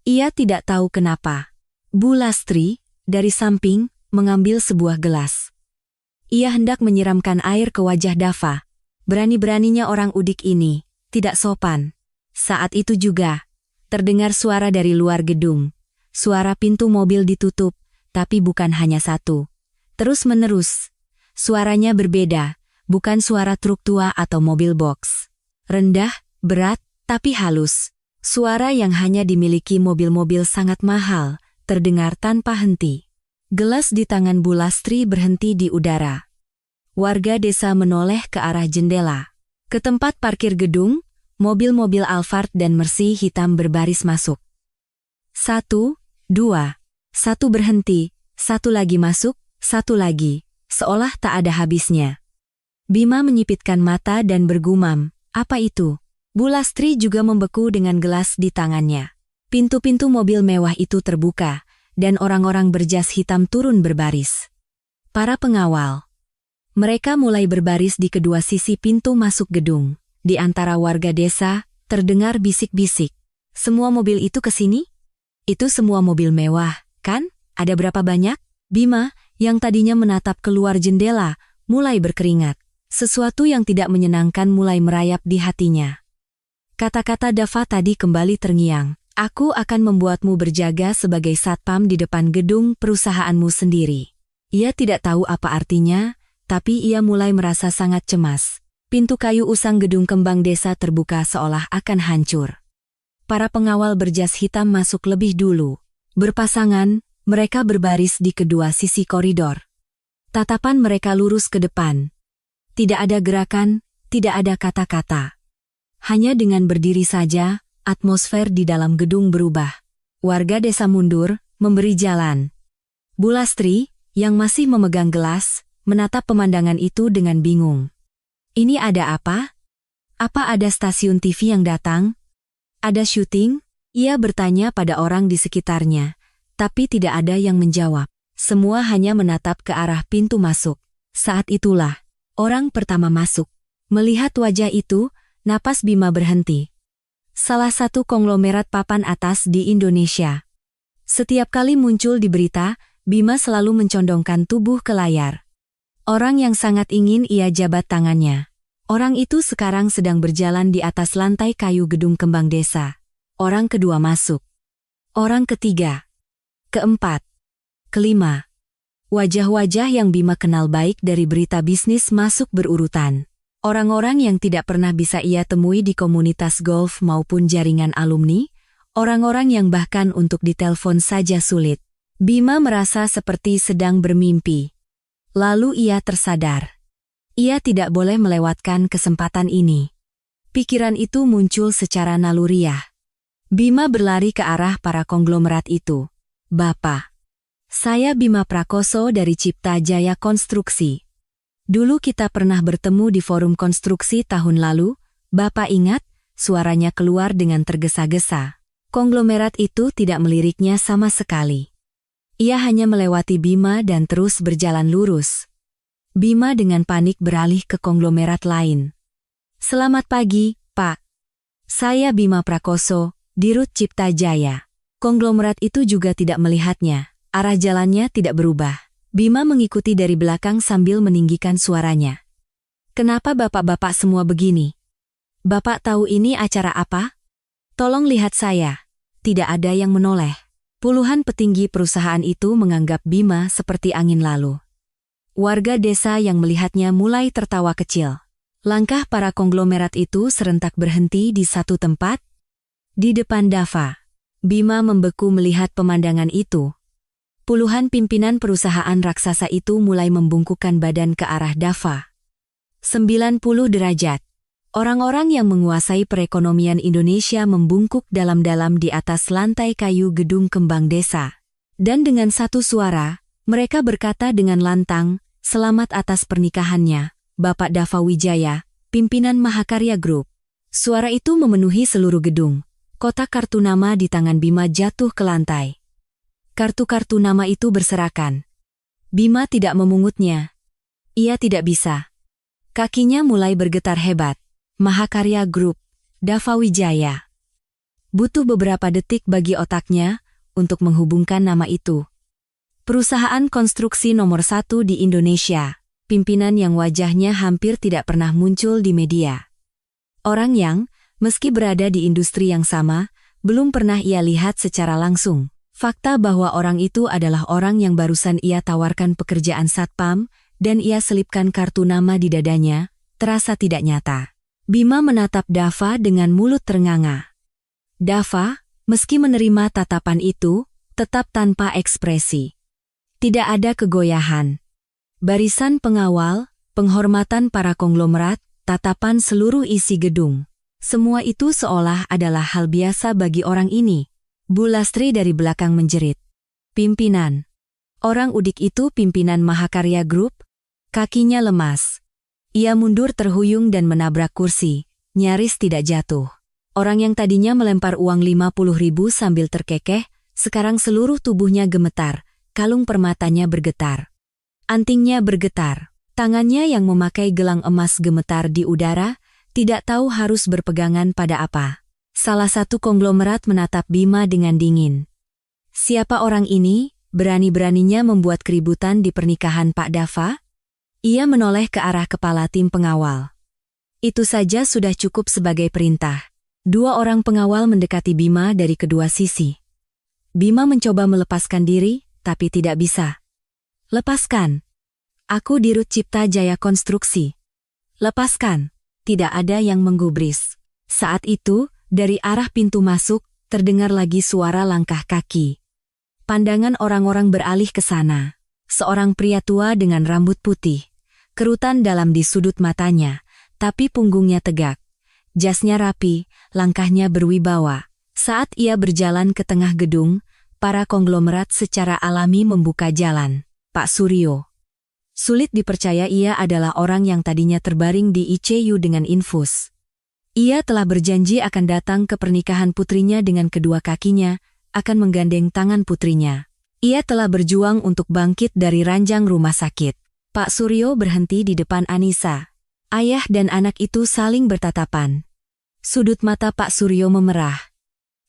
Ia tidak tahu kenapa. Bu Lastri, dari samping, mengambil sebuah gelas. Ia hendak menyiramkan air ke wajah Dava. Berani-beraninya orang udik ini, tidak sopan. Saat itu juga, terdengar suara dari luar gedung. Suara pintu mobil ditutup, tapi bukan hanya satu. Terus-menerus. Suaranya berbeda, bukan suara truk tua atau mobil box. Rendah, berat, tapi halus. Suara yang hanya dimiliki mobil-mobil sangat mahal, terdengar tanpa henti. Gelas di tangan Bu Lastri berhenti di udara. Warga desa menoleh ke arah jendela. Ke tempat parkir gedung, mobil-mobil Alphard dan Mercy hitam berbaris masuk. 1, 2, 1 berhenti, 1 lagi masuk, 1 lagi, seolah tak ada habisnya. Bima menyipitkan mata dan bergumam, apa itu? Bu Lastri juga membeku dengan gelas di tangannya. Pintu-pintu mobil mewah itu terbuka, dan orang-orang berjas hitam turun berbaris. Para pengawal. Mereka mulai berbaris di kedua sisi pintu masuk gedung. Di antara warga desa, terdengar bisik-bisik. Semua mobil itu ke sini? Itu semua mobil mewah, kan? Ada berapa banyak? Bima, yang tadinya menatap keluar jendela, mulai berkeringat. Sesuatu yang tidak menyenangkan mulai merayap di hatinya. Kata-kata Dava tadi kembali terngiang. Aku akan membuatmu berjaga sebagai satpam di depan gedung perusahaanmu sendiri. Ia tidak tahu apa artinya, tapi ia mulai merasa sangat cemas. Pintu kayu usang gedung kembang desa terbuka seolah akan hancur. Para pengawal berjas hitam masuk lebih dulu. Berpasangan, mereka berbaris di kedua sisi koridor. Tatapan mereka lurus ke depan. Tidak ada gerakan, tidak ada kata-kata. Hanya dengan berdiri saja, atmosfer di dalam gedung berubah. Warga desa mundur, memberi jalan. Bu Lastri, yang masih memegang gelas, menatap pemandangan itu dengan bingung. Ini ada apa? Apa ada stasiun TV yang datang? Ada syuting? Ia bertanya pada orang di sekitarnya, tapi tidak ada yang menjawab. Semua hanya menatap ke arah pintu masuk. Saat itulah, orang pertama masuk. Melihat wajah itu, napas Bima berhenti. Salah satu konglomerat papan atas di Indonesia. Setiap kali muncul di berita, Bima selalu mencondongkan tubuh ke layar. Orang yang sangat ingin ia jabat tangannya. Orang itu sekarang sedang berjalan di atas lantai kayu gedung kembang desa. Orang kedua masuk. Orang ketiga. Keempat. Kelima. Wajah-wajah yang Bima kenal baik dari berita bisnis masuk berurutan. Orang-orang yang tidak pernah bisa ia temui di komunitas golf maupun jaringan alumni, orang-orang yang bahkan untuk ditelepon saja sulit. Bima merasa seperti sedang bermimpi. Lalu ia tersadar. Ia tidak boleh melewatkan kesempatan ini. Pikiran itu muncul secara naluriah. Bima berlari ke arah para konglomerat itu. Bapak, saya Bima Prakoso dari Cipta Jaya Konstruksi. Dulu kita pernah bertemu di forum konstruksi tahun lalu, Bapak ingat? Suaranya keluar dengan tergesa-gesa. Konglomerat itu tidak meliriknya sama sekali. Ia hanya melewati Bima dan terus berjalan lurus. Bima dengan panik beralih ke konglomerat lain. Selamat pagi, Pak. Saya Bima Prakoso, Dirut Cipta Jaya. Konglomerat itu juga tidak melihatnya. Arah jalannya tidak berubah. Bima mengikuti dari belakang sambil meninggikan suaranya. Kenapa bapak-bapak semua begini? Bapak tahu ini acara apa? Tolong lihat saya. Tidak ada yang menoleh. Puluhan petinggi perusahaan itu menganggap Bima seperti angin lalu. Warga desa yang melihatnya mulai tertawa kecil. Langkah para konglomerat itu serentak berhenti di satu tempat. Di depan Dava. Bima membeku melihat pemandangan itu. Puluhan pimpinan perusahaan raksasa itu mulai membungkukkan badan ke arah Dava. 90 derajat. Orang-orang yang menguasai perekonomian Indonesia membungkuk dalam-dalam di atas lantai kayu gedung kembang desa. Dan dengan satu suara, mereka berkata dengan lantang, selamat atas pernikahannya, Bapak Dava Wijaya, pimpinan Mahakarya Group. Suara itu memenuhi seluruh gedung. Kotak kartu nama di tangan Bima jatuh ke lantai. Kartu-kartu nama itu berserakan. Bima tidak memungutnya. Ia tidak bisa. Kakinya mulai bergetar hebat. Mahakarya Group, Dava Wijaya. Butuh beberapa detik bagi otaknya untuk menghubungkan nama itu. Perusahaan konstruksi nomor 1 di Indonesia, pimpinan yang wajahnya hampir tidak pernah muncul di media. Orang yang, Meski berada di industri yang sama, belum pernah ia lihat secara langsung. Fakta bahwa orang itu adalah orang yang barusan ia tawarkan pekerjaan satpam, dan ia selipkan kartu nama di dadanya, terasa tidak nyata. Bima menatap Dava dengan mulut ternganga. Dava, meski menerima tatapan itu, tetap tanpa ekspresi. Tidak ada kegoyahan. Barisan pengawal, penghormatan para konglomerat, tatapan seluruh isi gedung. Semua itu seolah adalah hal biasa bagi orang ini. Bu Lastri dari belakang menjerit. Pimpinan. Orang udik itu pimpinan Mahakarya Group? Kakinya lemas. Ia mundur terhuyung dan menabrak kursi, nyaris tidak jatuh. Orang yang tadinya melempar uang 50.000 sambil terkekeh, sekarang seluruh tubuhnya gemetar, kalung permatanya bergetar. Antingnya bergetar, tangannya yang memakai gelang emas gemetar di udara, tidak tahu harus berpegangan pada apa. Salah satu konglomerat menatap Bima dengan dingin. Siapa orang ini, berani-beraninya membuat keributan di pernikahan Pak Dava? Ia menoleh ke arah kepala tim pengawal. Itu saja sudah cukup sebagai perintah. Dua orang pengawal mendekati Bima dari kedua sisi. Bima mencoba melepaskan diri, tapi tidak bisa. Lepaskan. Aku Dirut Cipta Jaya Konstruksi. Lepaskan. Tidak ada yang menggubris. Saat itu, dari arah pintu masuk, terdengar lagi suara langkah kaki. Pandangan orang-orang beralih ke sana. Seorang pria tua dengan rambut putih. Kerutan dalam di sudut matanya, tapi punggungnya tegak. Jasnya rapi, langkahnya berwibawa. Saat ia berjalan ke tengah gedung, para konglomerat secara alami membuka jalan. Pak Suryo. Sulit dipercaya ia adalah orang yang tadinya terbaring di ICU dengan infus. Ia telah berjanji akan datang ke pernikahan putrinya dengan kedua kakinya, akan menggandeng tangan putrinya. Ia telah berjuang untuk bangkit dari ranjang rumah sakit. Pak Suryo berhenti di depan Anissa. Ayah dan anak itu saling bertatapan. Sudut mata Pak Suryo memerah.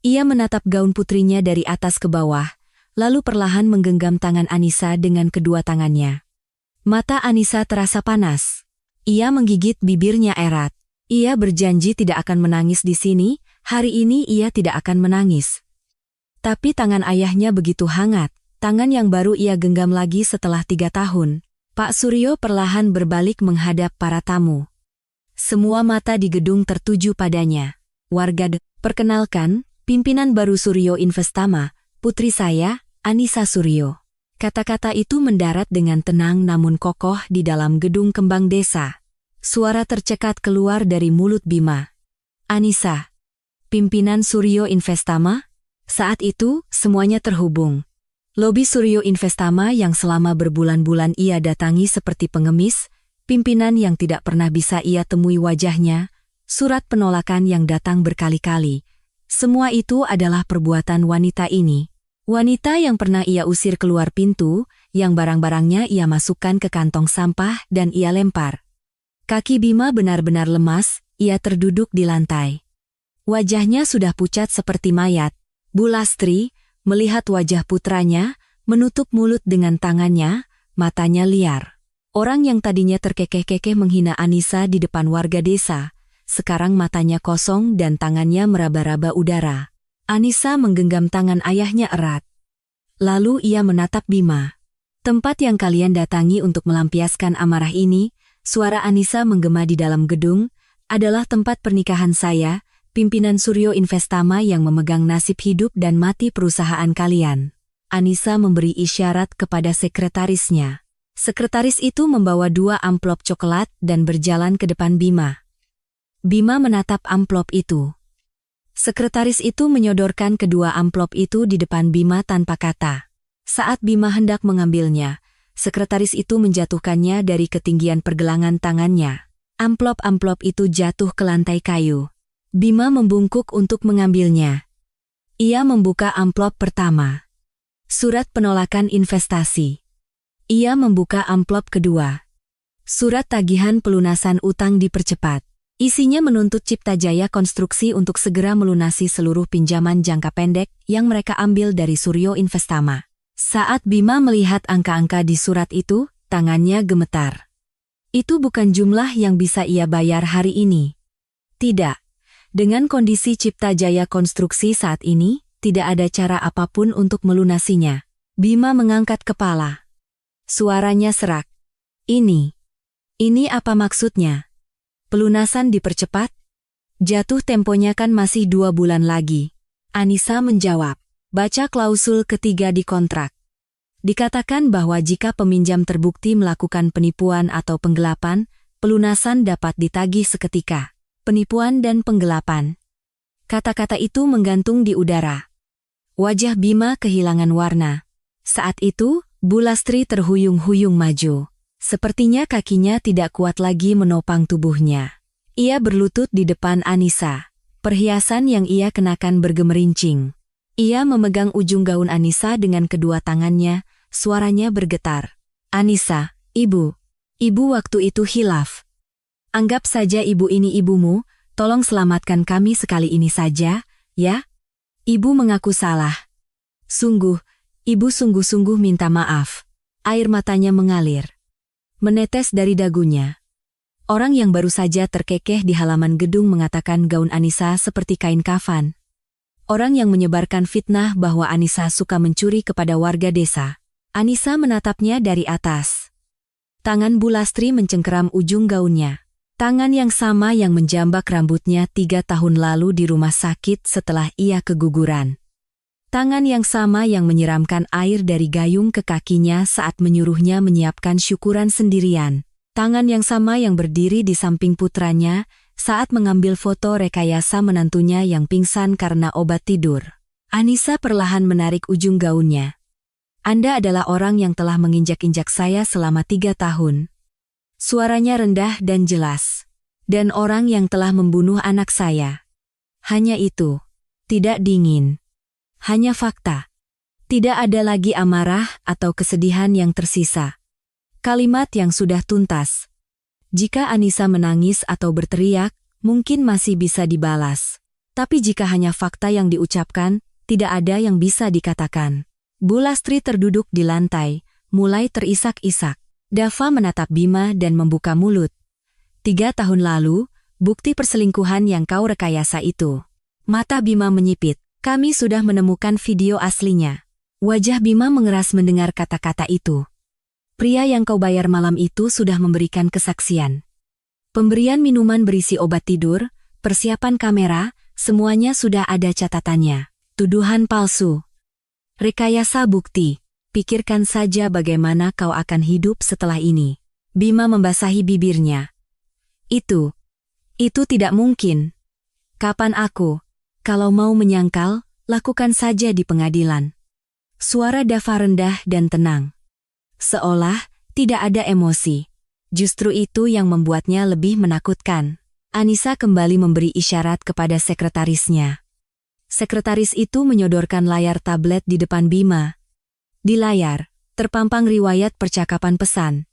Ia menatap gaun putrinya dari atas ke bawah, lalu perlahan menggenggam tangan Anissa dengan kedua tangannya. Mata Anissa terasa panas. Ia menggigit bibirnya erat. Ia berjanji tidak akan menangis di sini, hari ini ia tidak akan menangis. Tapi tangan ayahnya begitu hangat, tangan yang baru ia genggam lagi setelah 3 tahun. Pak Suryo perlahan berbalik menghadap para tamu. Semua mata di gedung tertuju padanya. Perkenalkan, pimpinan baru Suryo Investama, putri saya, Anissa Suryo. Kata-kata itu mendarat dengan tenang namun kokoh di dalam gedung kembang desa. Suara tercekat keluar dari mulut Bima. Anissa. Pimpinan Suryo Investama? Saat itu, semuanya terhubung. Lobi Suryo Investama yang selama berbulan-bulan ia datangi seperti pengemis, pimpinan yang tidak pernah bisa ia temui wajahnya, surat penolakan yang datang berkali-kali. Semua itu adalah perbuatan wanita ini. Wanita yang pernah ia usir keluar pintu, yang barang-barangnya ia masukkan ke kantong sampah dan ia lempar. Kaki Bima benar-benar lemas, ia terduduk di lantai. Wajahnya sudah pucat seperti mayat. Bu Lastri, melihat wajah putranya, menutup mulut dengan tangannya, matanya liar. Orang yang tadinya terkekeh-kekeh menghina Anissa di depan warga desa, sekarang matanya kosong dan tangannya meraba-raba udara. Anissa menggenggam tangan ayahnya erat. Lalu ia menatap Bima. Tempat yang kalian datangi untuk melampiaskan amarah ini, suara Anissa menggema di dalam gedung, adalah tempat pernikahan saya, pimpinan Suryo Investama yang memegang nasib hidup dan mati perusahaan kalian. Anissa memberi isyarat kepada sekretarisnya. Sekretaris itu membawa 2 amplop coklat dan berjalan ke depan Bima. Bima menatap amplop itu. Sekretaris itu menyodorkan kedua amplop itu di depan Bima tanpa kata. Saat Bima hendak mengambilnya, sekretaris itu menjatuhkannya dari ketinggian pergelangan tangannya. Amplop-amplop itu jatuh ke lantai kayu. Bima membungkuk untuk mengambilnya. Ia membuka amplop pertama. Surat penolakan investasi. Ia membuka amplop kedua. Surat tagihan pelunasan utang dipercepat. Isinya menuntut Cipta Jaya Konstruksi untuk segera melunasi seluruh pinjaman jangka pendek yang mereka ambil dari Suryo Investama. Saat Bima melihat angka-angka di surat itu, tangannya gemetar. Itu bukan jumlah yang bisa ia bayar hari ini. Tidak. Dengan kondisi Cipta Jaya Konstruksi saat ini, tidak ada cara apapun untuk melunasinya. Bima mengangkat kepala. Suaranya serak. Ini apa maksudnya? Pelunasan dipercepat? Jatuh temponya kan masih 2 bulan lagi. Anissa menjawab. Baca klausul ketiga di kontrak. Dikatakan bahwa jika peminjam terbukti melakukan penipuan atau penggelapan, pelunasan dapat ditagih seketika. Penipuan dan penggelapan. Kata-kata itu menggantung di udara. Wajah Bima kehilangan warna. Saat itu, Bu Lastri terhuyung-huyung maju. Sepertinya kakinya tidak kuat lagi menopang tubuhnya. Ia berlutut di depan Anissa. Perhiasan yang ia kenakan bergemerincing. Ia memegang ujung gaun Anissa dengan kedua tangannya, suaranya bergetar. Anissa, ibu waktu itu hilaf. Anggap saja ibu ini ibumu, tolong selamatkan kami sekali ini saja, ya? Ibu mengaku salah. Ibu sungguh-sungguh minta maaf. Air matanya mengalir. Menetes dari dagunya. Orang yang baru saja terkekeh di halaman gedung mengatakan gaun Anissa seperti kain kafan. Orang yang menyebarkan fitnah bahwa Anissa suka mencuri kepada warga desa. Anissa menatapnya dari atas. Tangan Bu Lastri mencengkeram ujung gaunnya. Tangan yang sama yang menjambak rambutnya 3 tahun lalu di rumah sakit setelah ia keguguran. Tangan yang sama yang menyiramkan air dari gayung ke kakinya saat menyuruhnya menyiapkan syukuran sendirian. Tangan yang sama yang berdiri di samping putranya saat mengambil foto rekayasa menantunya yang pingsan karena obat tidur. Anissa perlahan menarik ujung gaunnya. Anda adalah orang yang telah menginjak-injak saya selama 3 tahun. Suaranya rendah dan jelas. Dan orang yang telah membunuh anak saya. Hanya itu. Tidak dingin. Hanya fakta. Tidak ada lagi amarah atau kesedihan yang tersisa. Kalimat yang sudah tuntas. Jika Anissa menangis atau berteriak, mungkin masih bisa dibalas. Tapi jika hanya fakta yang diucapkan, tidak ada yang bisa dikatakan. Bu Lastri terduduk di lantai, mulai terisak-isak. Dava menatap Bima dan membuka mulut. 3 tahun lalu, bukti perselingkuhan yang kau rekayasa itu. Mata Bima menyipit. Kami sudah menemukan video aslinya. Wajah Bima mengeras mendengar kata-kata itu. Pria yang kau bayar malam itu sudah memberikan kesaksian. Pemberian minuman berisi obat tidur, persiapan kamera, semuanya sudah ada catatannya. Tuduhan palsu. Rekayasa bukti. Pikirkan saja bagaimana kau akan hidup setelah ini. Bima membasahi bibirnya. Itu tidak mungkin. Kapan aku? Kalau mau menyangkal, lakukan saja di pengadilan. Suara Dava rendah dan tenang. Seolah tidak ada emosi. Justru itu yang membuatnya lebih menakutkan. Anissa kembali memberi isyarat kepada sekretarisnya. Sekretaris itu menyodorkan layar tablet di depan Bima. Di layar, terpampang riwayat percakapan pesan.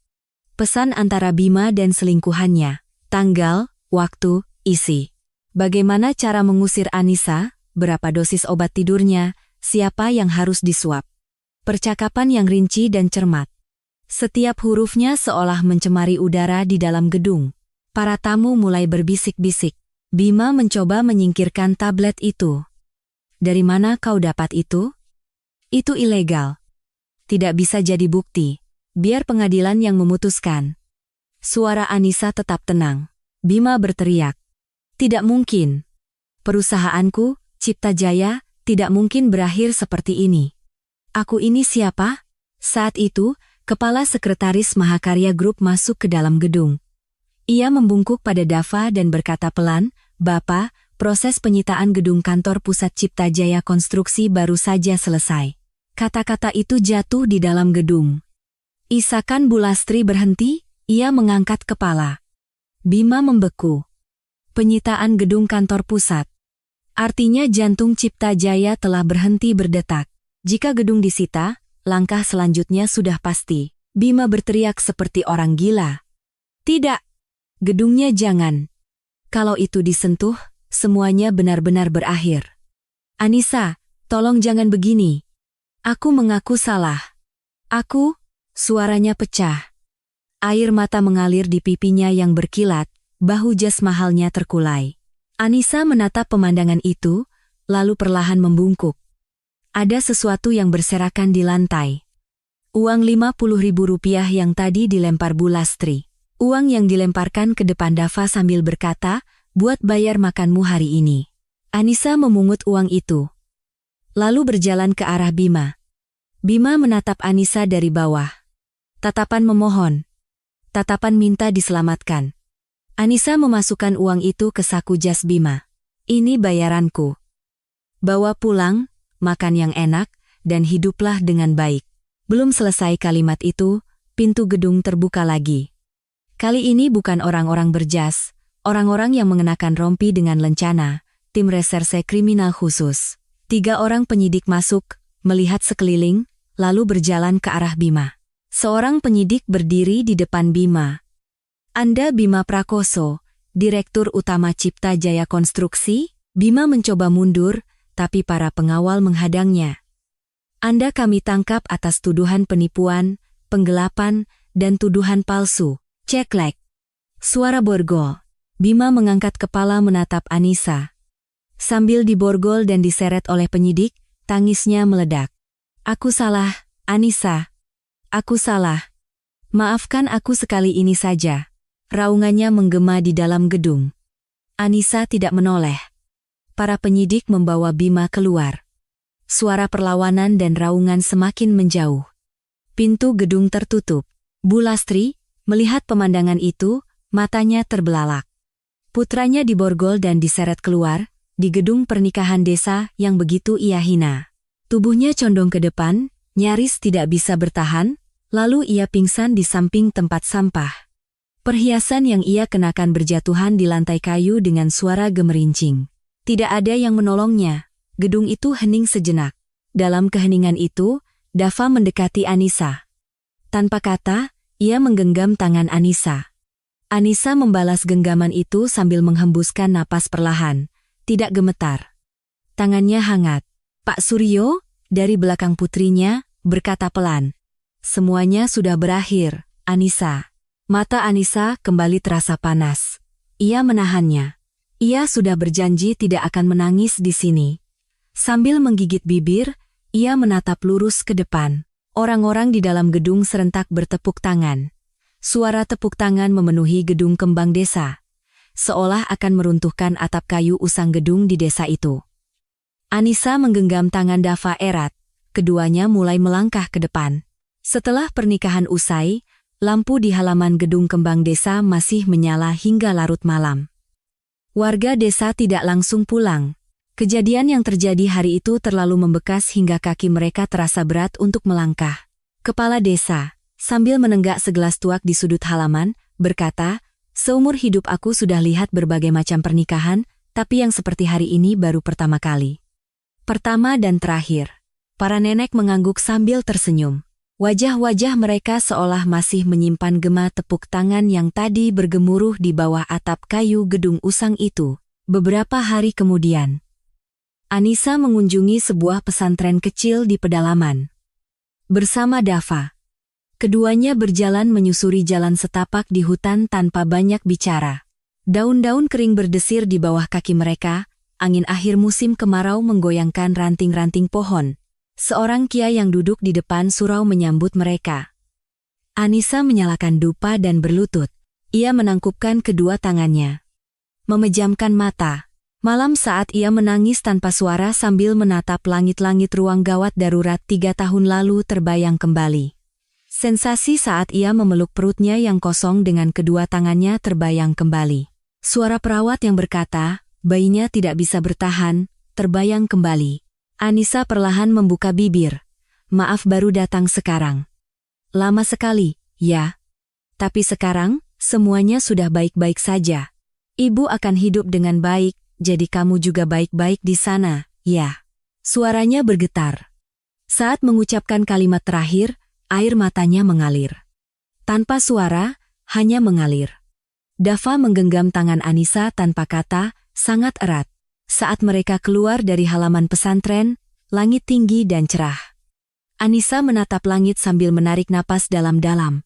Pesan antara Bima dan selingkuhannya. Tanggal, waktu, isi. Bagaimana cara mengusir Anissa, berapa dosis obat tidurnya, siapa yang harus disuap. Percakapan yang rinci dan cermat. Setiap hurufnya seolah mencemari udara di dalam gedung. Para tamu mulai berbisik-bisik. Bima mencoba menyingkirkan tablet itu. Dari mana kau dapat itu? Itu ilegal. Tidak bisa jadi bukti. Biar pengadilan yang memutuskan. Suara Anissa tetap tenang. Bima berteriak. Tidak mungkin. Perusahaanku, Cipta Jaya, tidak mungkin berakhir seperti ini. Aku ini siapa? Saat itu, Kepala Sekretaris Mahakarya Group masuk ke dalam gedung. Ia membungkuk pada Dava dan berkata pelan, Bapak, proses penyitaan gedung kantor pusat Cipta Jaya Konstruksi baru saja selesai. Kata-kata itu jatuh di dalam gedung. Isakan Bu Lastri berhenti, ia mengangkat kepala. Bima membeku. Penyitaan gedung kantor pusat. Artinya jantung Cipta Jaya telah berhenti berdetak. Jika gedung disita, langkah selanjutnya sudah pasti. Bima berteriak seperti orang gila. Tidak. Gedungnya jangan. Kalau itu disentuh, semuanya benar-benar berakhir. Anissa, tolong jangan begini. Aku mengaku salah. Suaranya pecah. Air mata mengalir di pipinya yang berkilat, bahu jas mahalnya terkulai. Anissa menatap pemandangan itu, lalu perlahan membungkuk. Ada sesuatu yang berserakan di lantai. Uang Rp50.000 yang tadi dilempar Bu Lastri. Uang yang dilemparkan ke depan Dava sambil berkata, buat bayar makanmu hari ini. Anissa memungut uang itu. Lalu berjalan ke arah Bima. Bima menatap Anissa dari bawah. Tatapan memohon. Tatapan minta diselamatkan. Anissa memasukkan uang itu ke saku jas Bima. Ini bayaranku. Bawa pulang, makan yang enak, dan hiduplah dengan baik. Belum selesai kalimat itu, pintu gedung terbuka lagi. Kali ini bukan orang-orang berjas, orang-orang yang mengenakan rompi dengan lencana, tim reserse kriminal khusus. 3 orang penyidik masuk, melihat sekeliling, lalu berjalan ke arah Bima. Seorang penyidik berdiri di depan Bima. Anda Bima Prakoso, Direktur Utama Cipta Jaya Konstruksi? Bima mencoba mundur, tapi para pengawal menghadangnya. Anda kami tangkap atas tuduhan penipuan, penggelapan, dan tuduhan palsu. Ceklek. Suara borgol. Bima mengangkat kepala menatap Anissa. Sambil diborgol dan diseret oleh penyidik, tangisnya meledak. Aku salah, Anissa. Aku salah. Maafkan aku sekali ini saja. Raungannya menggema di dalam gedung. Anissa tidak menoleh. Para penyidik membawa Bima keluar. Suara perlawanan dan raungan semakin menjauh. Pintu gedung tertutup. Bu Lastri, melihat pemandangan itu, matanya terbelalak. Putranya diborgol dan diseret keluar, di gedung pernikahan desa yang begitu ia hina. Tubuhnya condong ke depan, nyaris tidak bisa bertahan, lalu ia pingsan di samping tempat sampah. Perhiasan yang ia kenakan berjatuhan di lantai kayu dengan suara gemerincing. Tidak ada yang menolongnya. Gedung itu hening sejenak. Dalam keheningan itu, Dava mendekati Anissa. Tanpa kata, ia menggenggam tangan Anissa. Anissa membalas genggaman itu sambil menghembuskan napas perlahan. Tidak gemetar. Tangannya hangat. Pak Suryo, dari belakang putrinya, berkata pelan. Semuanya sudah berakhir, Anissa. Mata Anissa kembali terasa panas. Ia menahannya. Ia sudah berjanji tidak akan menangis di sini. Sambil menggigit bibir, ia menatap lurus ke depan. Orang-orang di dalam gedung serentak bertepuk tangan. Suara tepuk tangan memenuhi gedung kembang desa. Seolah akan meruntuhkan atap kayu usang gedung di desa itu. Anissa menggenggam tangan Dava erat. Keduanya mulai melangkah ke depan. Setelah pernikahan usai, lampu di halaman gedung kembang desa masih menyala hingga larut malam. Warga desa tidak langsung pulang. Kejadian yang terjadi hari itu terlalu membekas hingga kaki mereka terasa berat untuk melangkah. Kepala desa, sambil menenggak segelas tuak di sudut halaman, berkata, seumur hidup aku sudah lihat berbagai macam pernikahan, tapi yang seperti hari ini baru pertama kali. Pertama dan terakhir. Para nenek mengangguk sambil tersenyum. Wajah-wajah mereka seolah masih menyimpan gema tepuk tangan yang tadi bergemuruh di bawah atap kayu gedung usang itu. Beberapa hari kemudian, Anissa mengunjungi sebuah pesantren kecil di pedalaman. Bersama Dava. Keduanya berjalan menyusuri jalan setapak di hutan tanpa banyak bicara. Daun-daun kering berdesir di bawah kaki mereka, angin akhir musim kemarau menggoyangkan ranting-ranting pohon. Seorang kiai yang duduk di depan surau menyambut mereka. Anissa menyalakan dupa dan berlutut. Ia menangkupkan kedua tangannya. Memejamkan mata. Malam saat ia menangis tanpa suara sambil menatap langit-langit ruang gawat darurat 3 tahun lalu terbayang kembali. Sensasi saat ia memeluk perutnya yang kosong dengan kedua tangannya terbayang kembali. Suara perawat yang berkata, bayinya tidak bisa bertahan, terbayang kembali. Anissa perlahan membuka bibir. Maaf baru datang sekarang. Lama sekali, ya. Tapi sekarang, semuanya sudah baik-baik saja. Ibu akan hidup dengan baik, jadi kamu juga baik-baik di sana, ya. Suaranya bergetar. Saat mengucapkan kalimat terakhir, air matanya mengalir. Tanpa suara, hanya mengalir. Dava menggenggam tangan Anissa tanpa kata, sangat erat. Saat mereka keluar dari halaman pesantren, langit tinggi dan cerah. Anissa menatap langit sambil menarik napas dalam-dalam.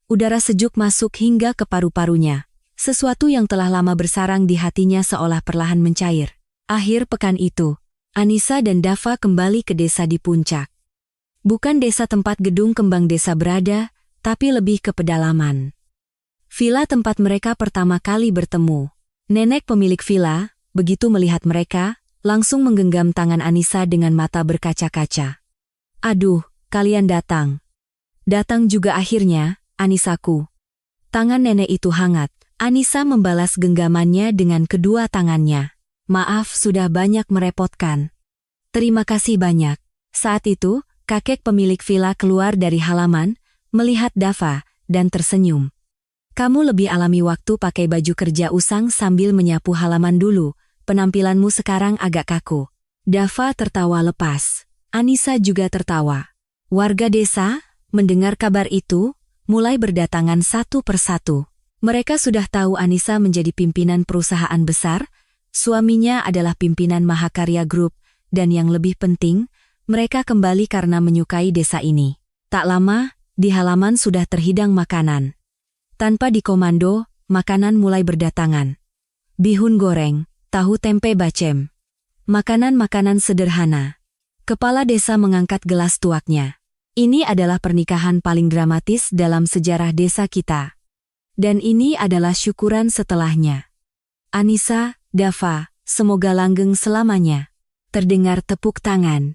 Udara sejuk masuk hingga ke paru-parunya. Sesuatu yang telah lama bersarang di hatinya seolah perlahan mencair. Akhir pekan itu, Anissa dan Dava kembali ke desa di puncak. Bukan desa tempat gedung kembang desa berada, tapi lebih ke pedalaman. Villa tempat mereka pertama kali bertemu. Nenek pemilik villa, begitu melihat mereka, langsung menggenggam tangan Anissa dengan mata berkaca-kaca. "Aduh, kalian datang. Datang juga akhirnya, Anissaku." Tangan nenek itu hangat. Anissa membalas genggamannya dengan kedua tangannya. "Maaf sudah banyak merepotkan." "Terima kasih banyak." Saat itu, kakek pemilik villa keluar dari halaman, melihat Dava, dan tersenyum. "Kamu lebih alami waktu pakai baju kerja usang sambil menyapu halaman dulu. Penampilanmu sekarang agak kaku." Dava tertawa lepas. Anissa juga tertawa. Warga desa, mendengar kabar itu, mulai berdatangan satu persatu. Mereka sudah tahu Anissa menjadi pimpinan perusahaan besar, suaminya adalah pimpinan Mahakarya Group, dan yang lebih penting, mereka kembali karena menyukai desa ini. Tak lama, di halaman sudah terhidang makanan. Tanpa dikomando, makanan mulai berdatangan. Bihun goreng, tahu tempe bacem. Makanan-makanan sederhana. Kepala desa mengangkat gelas tuaknya. "Ini adalah pernikahan paling dramatis dalam sejarah desa kita. Dan ini adalah syukuran setelahnya. Anissa, Dava, semoga langgeng selamanya." Terdengar tepuk tangan.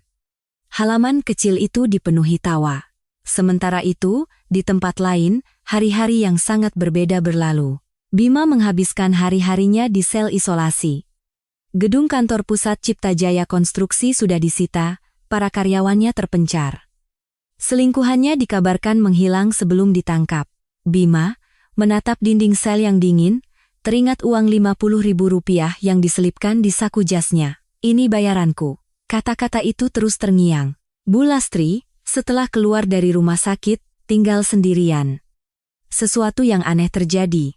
Halaman kecil itu dipenuhi tawa. Sementara itu, di tempat lain, hari-hari yang sangat berbeda berlalu. Bima menghabiskan hari-harinya di sel isolasi. Gedung kantor pusat Cipta Jaya Konstruksi sudah disita, para karyawannya terpencar. Selingkuhannya dikabarkan menghilang sebelum ditangkap. Bima menatap dinding sel yang dingin, teringat uang Rp50.000 yang diselipkan di saku jasnya. "Ini bayaranku." Kata-kata itu terus terngiang. Bu Lastri, setelah keluar dari rumah sakit, tinggal sendirian. Sesuatu yang aneh terjadi.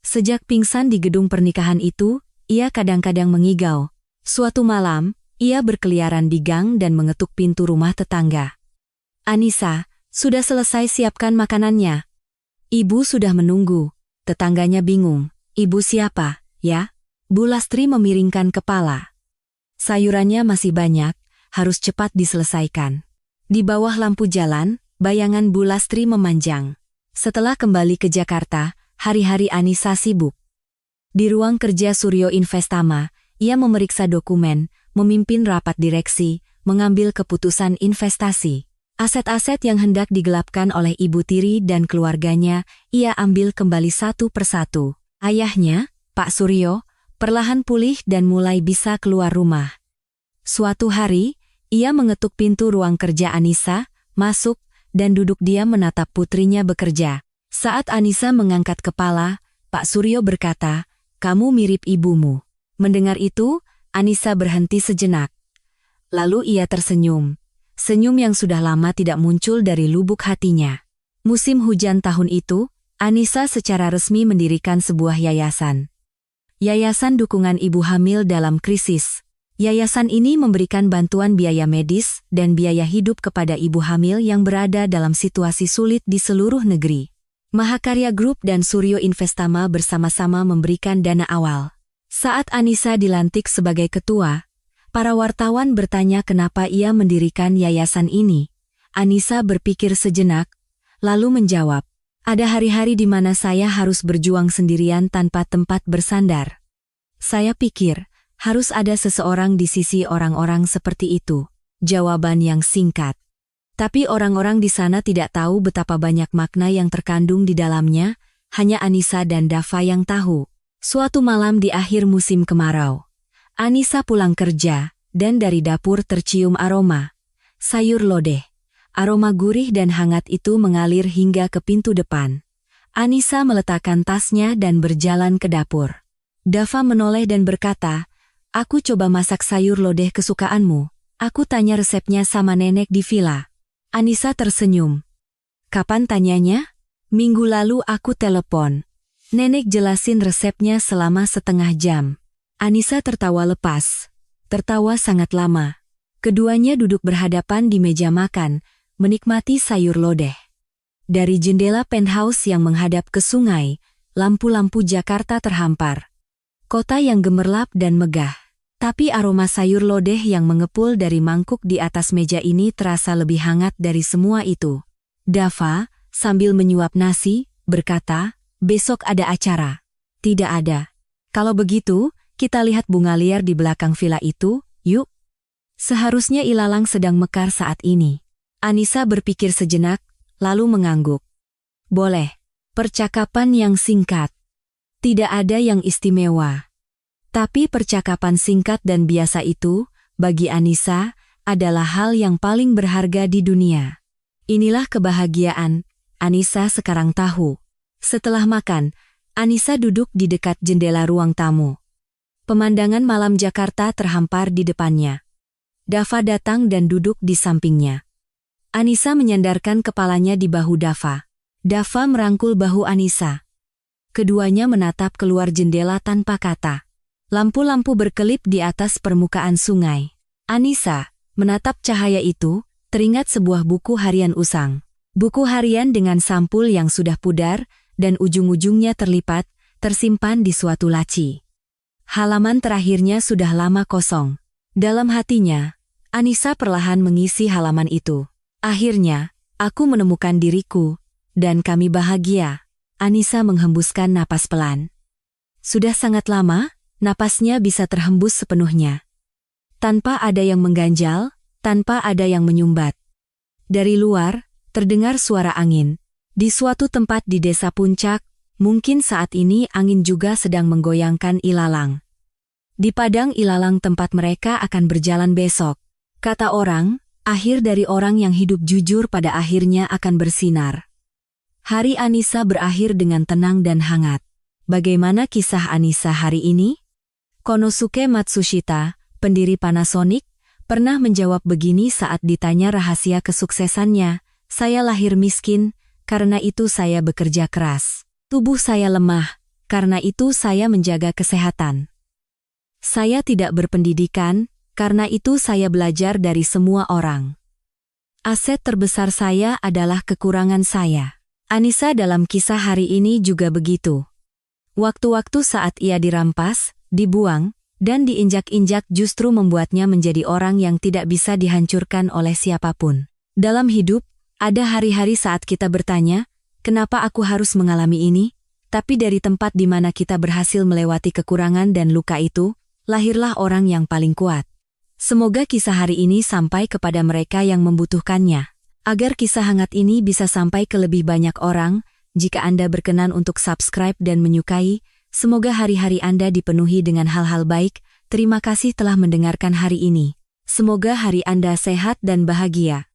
Sejak pingsan di gedung pernikahan itu, ia kadang-kadang mengigau. Suatu malam, ia berkeliaran di gang dan mengetuk pintu rumah tetangga. "Anissa, sudah selesai siapkan makanannya." "Ibu sudah menunggu." Tetangganya bingung. "Ibu siapa, ya?" Bu Lastri memiringkan kepala. "Sayurannya masih banyak, harus cepat diselesaikan." Di bawah lampu jalan, bayangan Bu Lastri memanjang. Setelah kembali ke Jakarta, hari-hari Anissa sibuk. Di ruang kerja Suryo Investama, ia memeriksa dokumen, memimpin rapat direksi, mengambil keputusan investasi. Aset-aset yang hendak digelapkan oleh Ibu Tiri dan keluarganya, ia ambil kembali satu persatu. Ayahnya, Pak Suryo, perlahan pulih dan mulai bisa keluar rumah. Suatu hari, ia mengetuk pintu ruang kerja Anissa, masuk, dan duduk diam menatap putrinya bekerja. Saat Anissa mengangkat kepala, Pak Suryo berkata, "Kamu mirip ibumu." Mendengar itu, Anissa berhenti sejenak. Lalu ia tersenyum. Senyum yang sudah lama tidak muncul dari lubuk hatinya. Musim hujan tahun itu, Anissa secara resmi mendirikan sebuah yayasan. Yayasan Dukungan Ibu Hamil dalam Krisis. Yayasan ini memberikan bantuan biaya medis dan biaya hidup kepada ibu hamil yang berada dalam situasi sulit di seluruh negeri. Mahakarya Group dan Suryo Investama bersama-sama memberikan dana awal. Saat Anissa dilantik sebagai ketua, para wartawan bertanya kenapa ia mendirikan yayasan ini. Anissa berpikir sejenak, lalu menjawab, "Ada hari-hari di mana saya harus berjuang sendirian tanpa tempat bersandar. Saya pikir, harus ada seseorang di sisi orang-orang seperti itu." Jawaban yang singkat. Tapi orang-orang di sana tidak tahu betapa banyak makna yang terkandung di dalamnya, hanya Anissa dan Dava yang tahu. Suatu malam di akhir musim kemarau, Anissa pulang kerja, dan dari dapur tercium aroma sayur lodeh. Aroma gurih dan hangat itu mengalir hingga ke pintu depan. Anissa meletakkan tasnya dan berjalan ke dapur. Dava menoleh dan berkata, "Aku coba masak sayur lodeh kesukaanmu. Aku tanya resepnya sama nenek di villa." Anissa tersenyum. "Kapan tanyanya?" "Minggu lalu aku telepon. Nenek jelasin resepnya selama setengah jam." Anissa tertawa lepas. Tertawa sangat lama. Keduanya duduk berhadapan di meja makan, menikmati sayur lodeh. Dari jendela penthouse yang menghadap ke sungai, lampu-lampu Jakarta terhampar. Kota yang gemerlap dan megah. Tapi aroma sayur lodeh yang mengepul dari mangkuk di atas meja ini terasa lebih hangat dari semua itu. Dava, sambil menyuap nasi, berkata, "Besok ada acara." "Tidak ada." "Kalau begitu, kita lihat bunga liar di belakang villa itu, yuk." Seharusnya ilalang sedang mekar saat ini. Anissa berpikir sejenak, lalu mengangguk. "Boleh." Percakapan yang singkat. Tidak ada yang istimewa. Tapi percakapan singkat dan biasa itu, bagi Anissa, adalah hal yang paling berharga di dunia. Inilah kebahagiaan, Anissa sekarang tahu. Setelah makan, Anissa duduk di dekat jendela ruang tamu. Pemandangan malam Jakarta terhampar di depannya. Dava datang dan duduk di sampingnya. Anissa menyandarkan kepalanya di bahu Dava. Dava merangkul bahu Anissa. Keduanya menatap keluar jendela tanpa kata. Lampu-lampu berkelip di atas permukaan sungai. Anissa, menatap cahaya itu, teringat sebuah buku harian usang. Buku harian dengan sampul yang sudah pudar, dan ujung-ujungnya terlipat, tersimpan di suatu laci. Halaman terakhirnya sudah lama kosong. Dalam hatinya, Anissa perlahan mengisi halaman itu. "Akhirnya, aku menemukan diriku, dan kami bahagia." Anissa menghembuskan napas pelan. Sudah sangat lama, napasnya bisa terhembus sepenuhnya. Tanpa ada yang mengganjal, tanpa ada yang menyumbat. Dari luar, terdengar suara angin. Di suatu tempat di desa Puncak, mungkin saat ini angin juga sedang menggoyangkan ilalang. Di padang ilalang tempat mereka akan berjalan besok. Kata orang, akhir dari orang yang hidup jujur pada akhirnya akan bersinar. Hari Anissa berakhir dengan tenang dan hangat. Bagaimana kisah Anissa hari ini? Konosuke Matsushita, pendiri Panasonic, pernah menjawab begini saat ditanya rahasia kesuksesannya, "Saya lahir miskin, karena itu saya bekerja keras. Tubuh saya lemah, karena itu saya menjaga kesehatan. Saya tidak berpendidikan, karena itu saya belajar dari semua orang. Aset terbesar saya adalah kekurangan saya." Anissa dalam kisah hari ini juga begitu. Waktu-waktu saat ia dirampas, dibuang, dan diinjak-injak justru membuatnya menjadi orang yang tidak bisa dihancurkan oleh siapapun. Dalam hidup, ada hari-hari saat kita bertanya, kenapa aku harus mengalami ini? Tapi dari tempat di mana kita berhasil melewati kekurangan dan luka itu, lahirlah orang yang paling kuat. Semoga kisah hari ini sampai kepada mereka yang membutuhkannya. Agar kisah hangat ini bisa sampai ke lebih banyak orang, jika Anda berkenan untuk subscribe dan menyukai, semoga hari-hari Anda dipenuhi dengan hal-hal baik. Terima kasih telah mendengarkan hari ini. Semoga hari Anda sehat dan bahagia.